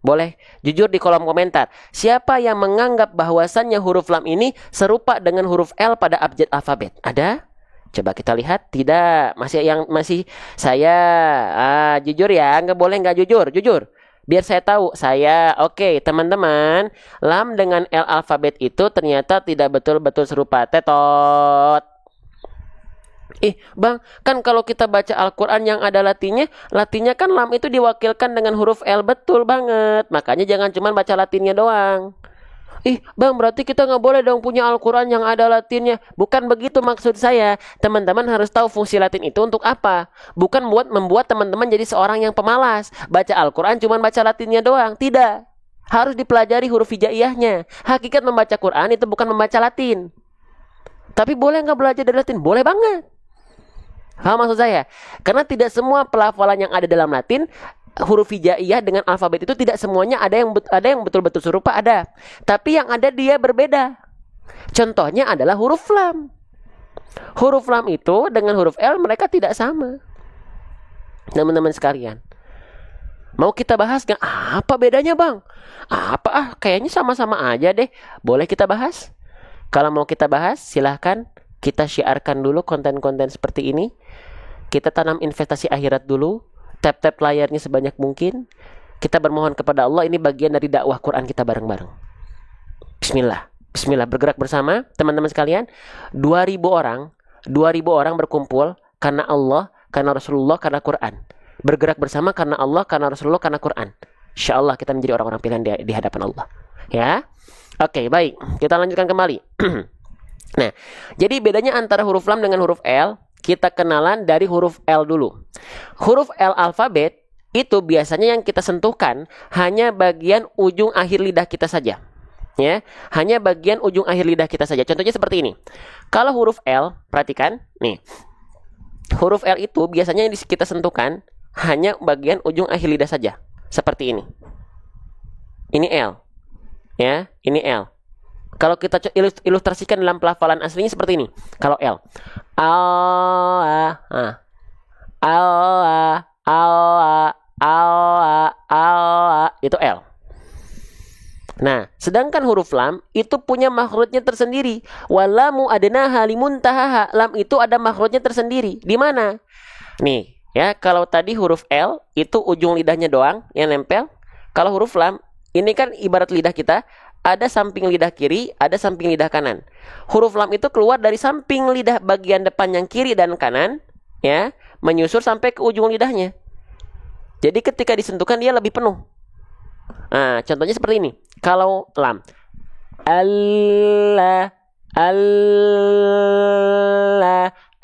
Speaker 1: Boleh jujur di kolom komentar. Siapa yang menganggap bahwasannya huruf lam ini serupa dengan huruf L pada abjad alfabet? Ada? Coba kita lihat. Tidak. Masih saya. Jujur ya. Nggak boleh nggak jujur. Jujur. Biar saya tahu. Oke, teman-teman. Lam dengan L alfabet itu ternyata tidak betul-betul serupa. Tetot. Bang, kan kalau kita baca Al-Quran yang ada latinnya kan lam itu diwakilkan dengan huruf L, betul banget. Makanya jangan cuma baca latinnya doang. Bang, berarti kita nggak boleh dong punya Al-Quran yang ada latinnya. Bukan begitu maksud saya. Teman-teman harus tahu fungsi latin itu untuk apa. Bukan membuat teman-teman jadi seorang yang pemalas. Baca Al-Quran cuma baca latinnya doang. Tidak. Harus dipelajari huruf hijaiyahnya. Hakikat membaca Quran itu bukan membaca latin. Tapi boleh nggak belajar dari latin? Boleh banget. Paham maksud saya? Karena tidak semua pelafalan yang ada dalam Latin huruf hijaiyah dengan alfabet itu tidak semuanya ada yang betul-betul serupa, ada. Tapi yang ada dia berbeda. Contohnya adalah huruf lam. Huruf lam itu dengan huruf L mereka tidak sama. Teman-teman sekalian, mau kita bahas nggak? Apa bedanya, Bang? Kayaknya sama-sama aja deh. Boleh kita bahas? Kalau mau kita bahas, silahkan kita syiarkan dulu konten-konten seperti ini. Kita tanam investasi akhirat dulu. Tap-tap layarnya sebanyak mungkin. Kita bermohon kepada Allah. Ini bagian dari dakwah Quran kita bareng-bareng. Bismillah. Bismillah. Bergerak bersama teman-teman sekalian. 2.000 orang berkumpul karena Allah, karena Rasulullah, karena Quran. Bergerak bersama karena Allah, karena Rasulullah, karena Quran. InsyaAllah kita menjadi orang-orang pilihan di hadapan Allah. Ya. Oke, baik. Kita lanjutkan kembali. Nah, jadi bedanya antara huruf lam dengan huruf L, kita kenalan dari huruf L dulu. Huruf L alfabet itu biasanya yang kita sentuhkan hanya bagian ujung akhir lidah kita saja. Ya, hanya bagian ujung akhir lidah kita saja. Contohnya seperti ini. Kalau huruf L, perhatikan, nih. Huruf L itu biasanya yang kita sentuhkan hanya bagian ujung akhir lidah saja. Seperti ini. Ini L. Ya, ini L. Kalau kita ilustrasikan dalam pelafalan aslinya seperti ini. Kalau L. Allah, Allah, Allah, Allah, Allah, itu L. Nah, sedangkan huruf lam itu punya makhrajnya tersendiri. Walamu adnaha limuntahaha. Lam itu ada makhrajnya tersendiri. Di mana? Nih, ya, kalau tadi huruf L itu ujung lidahnya doang yang nempel. Kalau huruf lam, ini kan ibarat lidah kita. Ada samping lidah kiri, ada samping lidah kanan. Huruf lam itu keluar dari samping lidah bagian depan yang kiri dan kanan, ya, menyusur sampai ke ujung lidahnya. Jadi ketika disentuhkan dia lebih penuh. Nah, contohnya seperti ini. Kalau lam, Allah, Allah,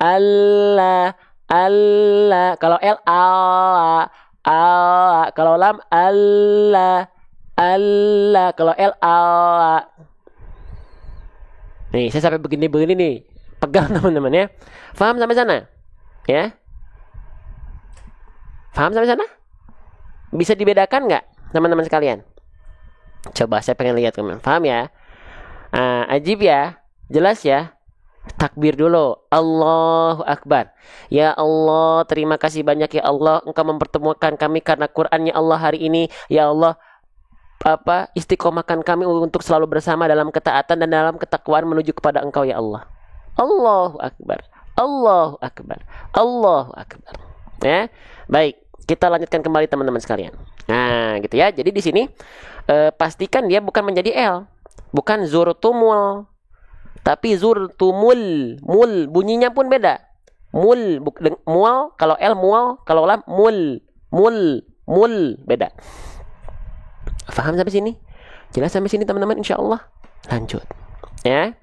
Speaker 1: Allah, Allah. Kalau L, Allah, Allah. Kalau lam, Allah, Allah. Kalau L, Allah. Nih, saya sampai begini-begini nih. Pegang teman-teman ya. Paham sampai sana? Ya. Paham sampai sana? Bisa dibedakan nggak, teman-teman sekalian? Coba saya pengen lihat teman. Paham ya? Ajib ya. Jelas ya? Takbir dulu. Allahu Akbar. Ya Allah, terima kasih banyak ya Allah. Engkau mempertemukan kami karena Qur'an-Nya Allah hari ini. Ya Allah, istiqomahkan kami untuk selalu bersama dalam ketaatan dan dalam ketakwaan menuju kepada Engkau ya Allah. Allahu Akbar. Allahu Akbar. Allahu Akbar. Ya. Baik, kita lanjutkan kembali teman-teman sekalian. Nah, gitu ya. Jadi di sini pastikan dia bukan menjadi L. Bukan zurtumul. Tapi zurtumul. Mul, bunyinya pun beda. Mul, mual, kalau L mual, kalau lam mul. Mul, mul, beda. Faham sampai sini? Jelas sampai sini teman-teman, insyaallah. Lanjut. Ya.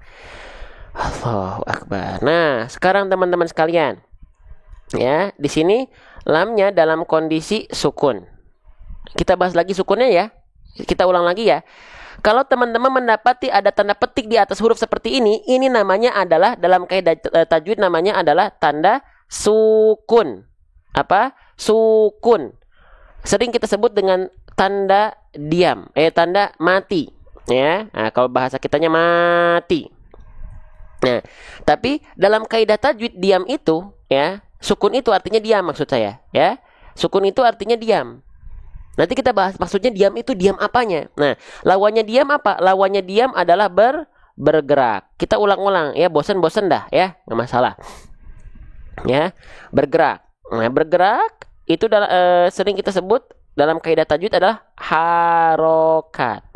Speaker 1: Allahu Akbar. Nah, sekarang teman-teman sekalian. Ya, di sini lamnya dalam kondisi sukun. Kita bahas lagi sukunnya ya. Kita ulang lagi ya. Kalau teman-teman mendapati ada tanda petik di atas huruf seperti ini namanya adalah dalam kaidah tajwid namanya adalah tanda sukun. Apa? Sukun. Sering kita sebut dengan tanda diam, tanda mati, ya. Nah, kalau bahasa kitanya mati. Nah, tapi dalam kaidah tajwid diam itu, ya, sukun itu artinya diam maksud saya, ya. Sukun itu artinya diam. Nanti kita bahas maksudnya diam itu diam apanya. Nah, lawannya diam apa? Lawannya diam adalah bergerak. Kita ulang-ulang ya, bosan-bosan dah ya, nggak masalah. Ya, bergerak. Nah, bergerak itu sering kita sebut dalam kaidah tajwid adalah harokat.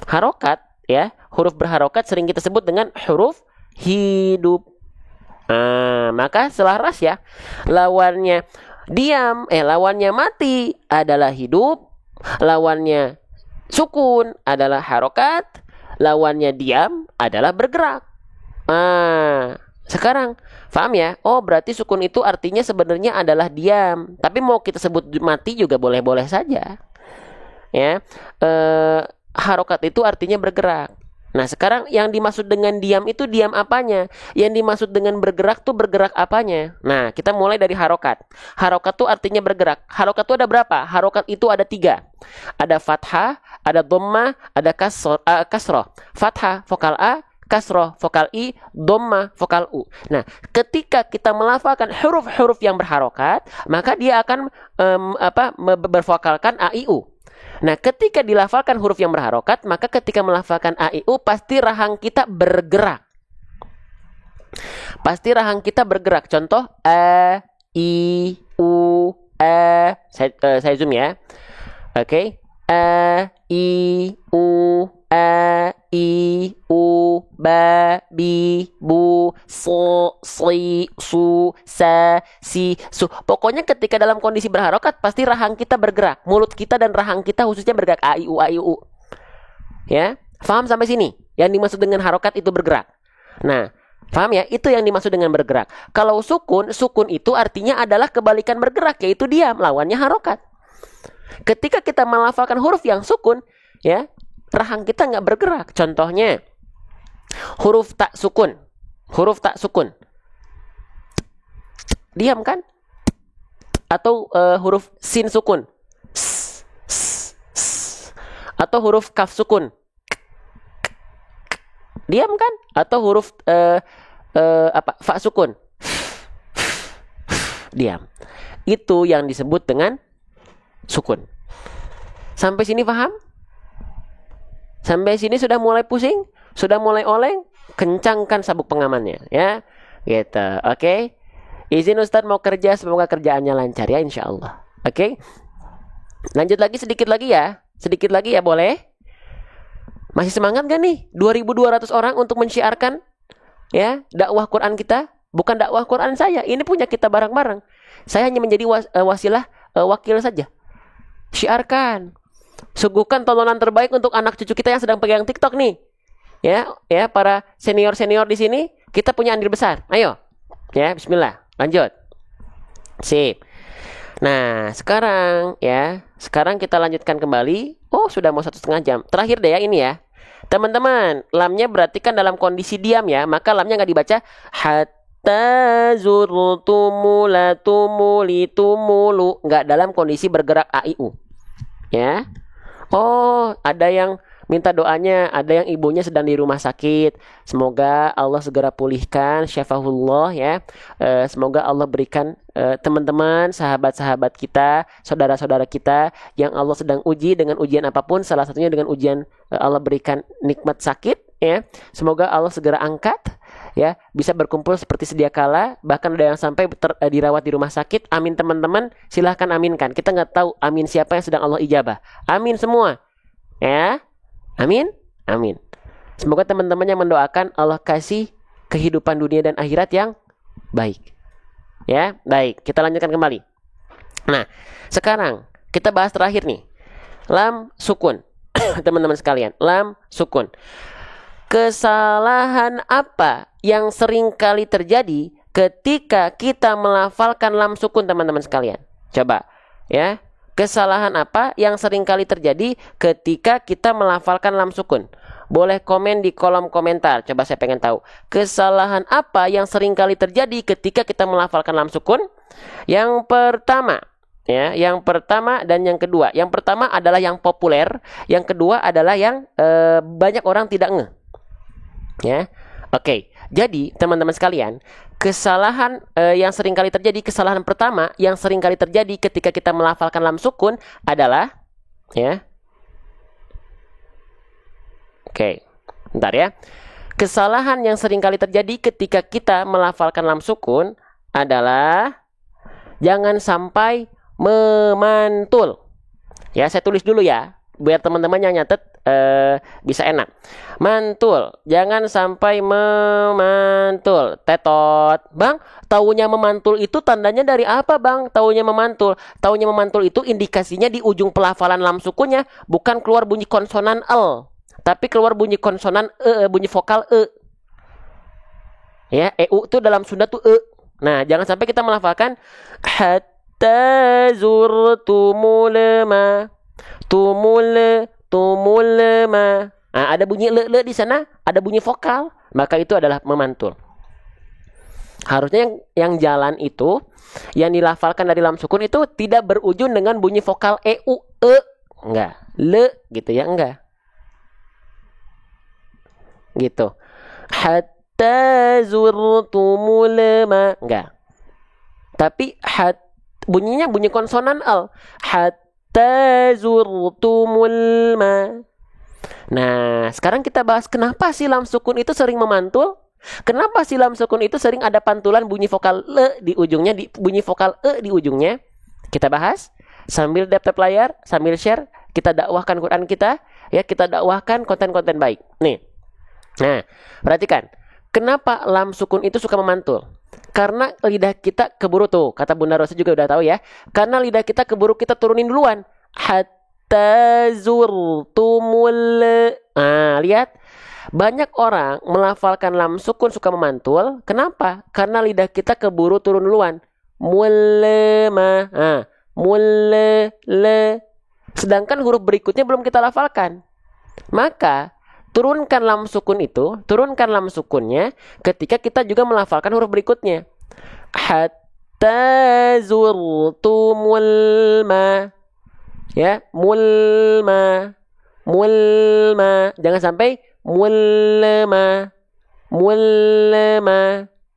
Speaker 1: Harokat ya, huruf berharokat sering kita sebut dengan huruf hidup. Maka selaras ya, lawannya diam, lawannya mati adalah hidup, lawannya sukun adalah harokat, lawannya diam adalah bergerak. Sekarang paham ya? Oh, berarti sukun itu artinya sebenarnya adalah diam, tapi mau kita sebut mati juga boleh-boleh saja. Ya, harokat itu artinya bergerak. Nah, sekarang yang dimaksud dengan diam itu diam apanya? Yang dimaksud dengan bergerak tuh bergerak apanya? Nah, kita mulai dari harokat. Harokat tuh artinya bergerak. Harokat tuh ada berapa? Harokat itu ada 3. Ada fathah, ada dhammah, ada kasroh. Fathah, vokal A. Kasroh, vokal I. Dhammah, vokal U. Nah, ketika kita melafalkan huruf-huruf yang berharokat, maka dia akan bervokalkan A, I, U. Nah, ketika dilafalkan huruf yang berharokat, maka ketika melafalkan A, I, U, pasti rahang kita bergerak. Pasti rahang kita bergerak. Contoh, A, I, U, A. Saya zoom ya. Oke. A, I, U, A, I, U, Ba, Bi, Bu, So, Si, Su, Sa, Si, Su. Pokoknya ketika dalam kondisi berharokat, pasti rahang kita bergerak. Mulut kita dan rahang kita khususnya bergerak. A, I, U, A, I, U. Ya, paham sampai sini? Yang dimaksud dengan harokat itu bergerak. Nah, paham ya? Itu yang dimaksud dengan bergerak. Kalau sukun, sukun itu artinya adalah kebalikan bergerak, yaitu diam, lawannya harokat. Ketika kita melafalkan huruf yang sukun, ya, rahang kita nggak bergerak. Contohnya, huruf tak sukun. Huruf tak sukun. Diam kan? Atau huruf sin sukun. Atau huruf kaf sukun. Diam kan? Atau huruf fa sukun. Diam. Itu yang disebut dengan sukun. Sampai sini paham? Sampai sini sudah mulai pusing? Sudah mulai oleng? Kencangkan sabuk pengamannya ya. Gitu. Oke. Izin Ustadz mau kerja, semoga kerjaannya lancar ya insyaallah. Oke. Lanjut lagi sedikit lagi ya. Sedikit lagi ya boleh? Masih semangat gak nih 2.200 orang untuk mensyiarkan ya dakwah Quran kita? Bukan dakwah Quran saya, ini punya kita bareng-bareng. Saya hanya menjadi wasilah, wakil saja. Syiarkan. Suguhkan tontonan terbaik untuk anak cucu kita yang sedang pegang TikTok nih. Ya, para senior-senior di sini, kita punya andil besar. Ayo. Ya, bismillah. Lanjut. Sip. Nah, sekarang kita lanjutkan kembali. Oh, sudah mau 1,5 jam. Terakhir deh ya ini ya. Teman-teman, lamnya berarti kan dalam kondisi diam ya, maka lamnya nggak dibaca hatta zurtumulatumuli, nggak dalam kondisi bergerak A, I, U. Ya. Oh, ada yang minta doanya, ada yang ibunya sedang di rumah sakit. Semoga Allah segera pulihkan, syafahullah ya. Semoga Allah berikan teman-teman, sahabat-sahabat kita, saudara-saudara kita yang Allah sedang uji dengan ujian apapun, salah satunya dengan ujian Allah berikan nikmat sakit ya. Semoga Allah segera angkat ya, bisa berkumpul seperti sedia kala, bahkan ada yang sampai dirawat di rumah sakit. Amin teman-teman, silahkan aminkan. Kita nggak tahu amin siapa yang sedang Allah ijabah. Amin semua ya. Amin, amin. Semoga teman-teman yang mendoakan Allah kasih kehidupan dunia dan akhirat yang baik. Ya, baik. Kita lanjutkan kembali. Nah, sekarang kita bahas terakhir nih. Lam sukun. Teman-teman sekalian, lam sukun. Kesalahan apa yang sering kali terjadi ketika kita melafalkan lam sukun, teman-teman sekalian? Coba, ya. Kesalahan apa yang sering kali terjadi ketika kita melafalkan lam sukun? Boleh komen di kolom komentar. Coba saya pengen tahu. Kesalahan apa yang sering kali terjadi ketika kita melafalkan lam sukun? Yang pertama, ya, yang pertama dan yang kedua. Yang pertama adalah yang populer, yang kedua adalah yang banyak orang tidak ngeh. Ya. Oke. Jadi, teman-teman sekalian, kesalahan yang sering kali terjadi, kesalahan pertama yang sering kali terjadi ketika kita melafalkan lam sukun adalah ya. Oke, bentar ya. Kesalahan yang sering kali terjadi ketika kita melafalkan lam sukun adalah jangan sampai memantul. Ya, saya tulis dulu ya, biar teman-teman yang nyatet bisa enak. Mantul, jangan sampai memantul. Tetot, bang, taunya memantul itu tandanya dari apa, bang? Taunya memantul. Taunya memantul itu indikasinya di ujung pelafalan lam sukunnya bukan keluar bunyi konsonan l, tapi keluar bunyi konsonan bunyi vokal e. Ya, eu itu dalam Sunda tuh e. Nah, jangan sampai kita melafalkan hatta zurtumul ma. Tumul ma. Nah, ada bunyi le di sana, ada bunyi vokal, maka itu adalah memantul. Harusnya yang jalan itu, yang dilafalkan dari lam sukun itu tidak berujung dengan bunyi vokal eu, e, enggak, le gitu ya, enggak. Gitu. Hatta zurtumul ma, enggak. Tapi bunyinya bunyi konsonan al. Hatta zurtumul ma. Nah, sekarang kita bahas kenapa sih lam sukun itu sering memantul? Kenapa sih lam sukun itu sering ada pantulan bunyi vokal le di ujungnya, bunyi vokal e di ujungnya? Kita bahas sambil tap layar, sambil share, kita dakwahkan Quran kita, ya, kita dakwahkan konten-konten baik. Nih. Nah, perhatikan. Kenapa lam sukun itu suka memantul? Karena lidah kita keburu tuh, kata Bunda Rosa juga udah tahu ya. Karena lidah kita keburu kita turunin duluan. Hatta zurtumul. Nah, lihat. Banyak orang melafalkan lam sukun suka memantul. Kenapa? Karena lidah kita keburu turun duluan. Mulema. Nah, mule le. Sedangkan huruf berikutnya belum kita lafalkan. Maka turunkan lam sukunnya ketika kita juga melafalkan huruf berikutnya. Hatta zurtumul ma. Ya, mulma. Jangan sampai mulma.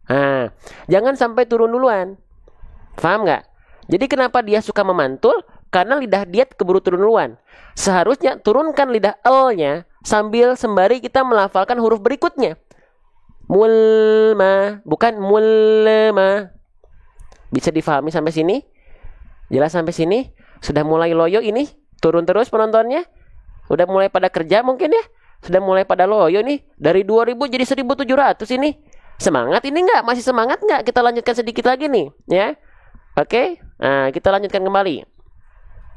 Speaker 1: Nah, jangan sampai turun duluan. Paham nggak? Jadi kenapa dia suka memantul? Karena lidah dia keburu turun duluan. Seharusnya turunkan lidah L-nya sambil sembari kita melafalkan huruf berikutnya. Mulma, bukan mulma. Bisa difahami sampai sini? Jelas sampai sini? Sudah mulai loyo ini? Turun terus penontonnya? Udah mulai pada kerja mungkin ya? Sudah mulai pada loyo nih. Dari 2000 jadi 1700 ini. Semangat ini enggak? Masih semangat enggak? Kita lanjutkan sedikit lagi nih, ya. Oke? Nah, kita lanjutkan kembali.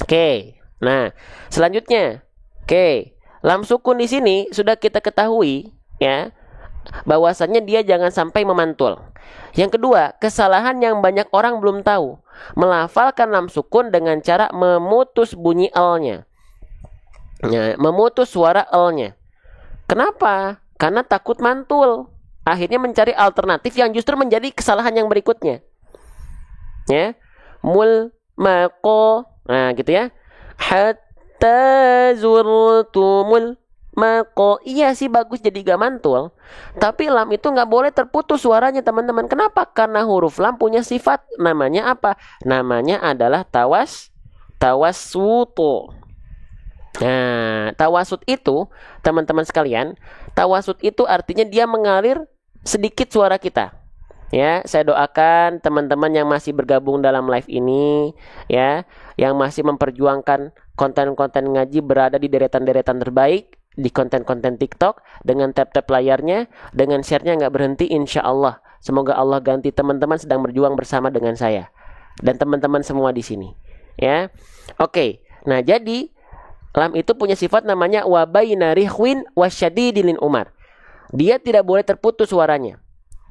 Speaker 1: Oke. Nah, selanjutnya. Oke. Lam sukun di sini sudah kita ketahui, ya, bahwasannya dia jangan sampai memantul. Yang kedua, kesalahan yang banyak orang belum tahu. Melafalkan lam sukun dengan cara memutus bunyi L-nya. Ya, memutus suara L-nya. Kenapa? Karena takut mantul. Akhirnya mencari alternatif yang justru menjadi kesalahan yang berikutnya. Ya. Mul maqo. Nah, gitu ya. Hatta zurtumul maqo. Iya sih bagus jadi gak mantul. Tapi lam itu gak boleh terputus suaranya, teman-teman. Kenapa? Karena huruf lam punya sifat. Namanya apa? Namanya adalah tawassutu. Nah, tawasud itu, teman-teman sekalian, tawasud itu artinya dia mengalir sedikit suara kita. Ya, saya doakan teman-teman yang masih bergabung dalam live ini, ya, yang masih memperjuangkan konten-konten ngaji berada di deretan-deretan terbaik di konten-konten TikTok dengan tap-tap layarnya, dengan share-nya nggak berhenti, insya Allah. Semoga Allah ganti teman-teman sedang berjuang bersama dengan saya dan teman-teman semua di sini. Ya, oke. Nah, jadi lam itu punya sifat namanya wabayna rihwin wasyadidilin umar. Dia tidak boleh terputus suaranya.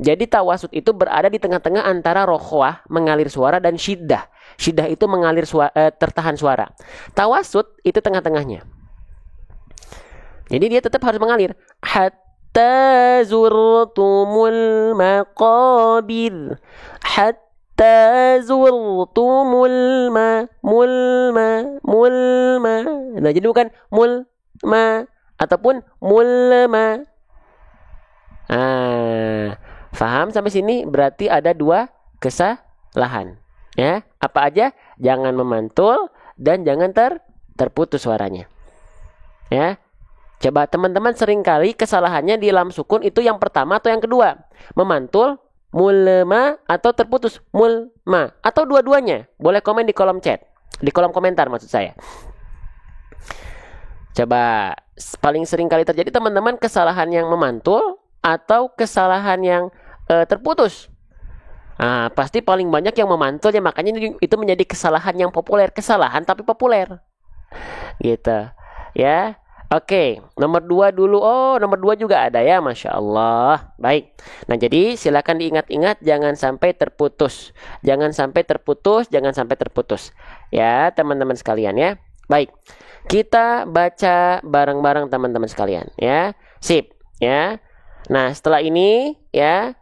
Speaker 1: Jadi tawasud itu berada di tengah-tengah antara rokhwah, mengalir suara, dan syiddah. Syiddah itu mengalir tertahan suara. Tawasud itu tengah-tengahnya. Jadi dia tetap harus mengalir. Hatta zurtumul maqabir. Hatta zurtumul mulma. Nah, jadi bukan mulma ataupun mulma. Faham sampai sini? Berarti ada dua kesalahan. Ya, apa aja? Jangan memantul dan jangan terputus suaranya. Ya. Coba teman-teman seringkali kesalahannya di lam sukun itu yang pertama atau yang kedua? Memantul, mulma atau terputus? Mulma atau dua-duanya? Boleh komen di kolom chat. Di kolom komentar maksud saya. Coba paling sering kali terjadi teman-teman kesalahan yang memantul atau kesalahan yang terputus? Nah, pasti paling banyak yang memantul ya, makanya itu menjadi kesalahan yang populer, kesalahan tapi populer. Gitu. Ya. Oke, nomor 2 dulu. Oh, nomor 2 juga ada ya, Masya Allah. Baik. Nah, jadi silakan diingat-ingat jangan sampai terputus. Jangan sampai terputus, jangan sampai terputus. Ya, teman-teman sekalian ya. Baik. Kita baca bareng-bareng teman-teman sekalian ya. Sip, ya. Nah, setelah ini ya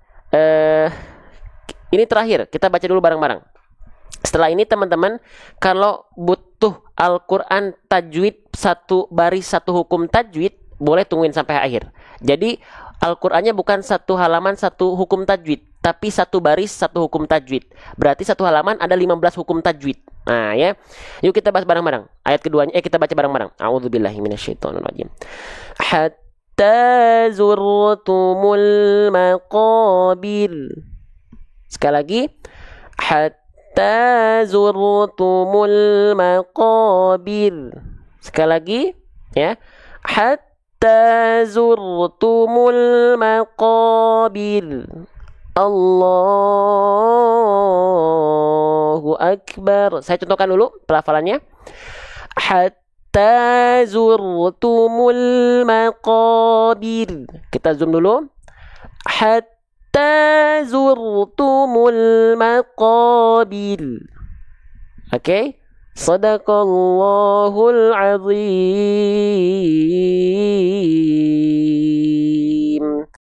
Speaker 1: ini terakhir, kita baca dulu bareng-bareng. Setelah ini teman-teman, kalau butuh Al-Quran tajwid satu baris satu hukum tajwid, boleh tungguin sampai akhir. Jadi Al-Qurannya bukan satu halaman satu hukum tajwid, tapi satu baris satu hukum tajwid. Berarti satu halaman ada 15 hukum tajwid. Nah ya, yuk kita bahas bareng-bareng. Ayat keduanya, kita baca bareng-bareng. A'udzubillahi minasyaitonirrajim. Hatta zurtumul maqabir. Sekali lagi. Hatta zurtumul maqabir. Sekali lagi ya. Hatta zurtumul maqabir. Allahu Akbar. Saya contohkan dulu pelafalannya. Hatta zurtumul maqabir. Kita zoom dulu. Hatta zurtumul maqabir. Oke. Sadaqallahul azim.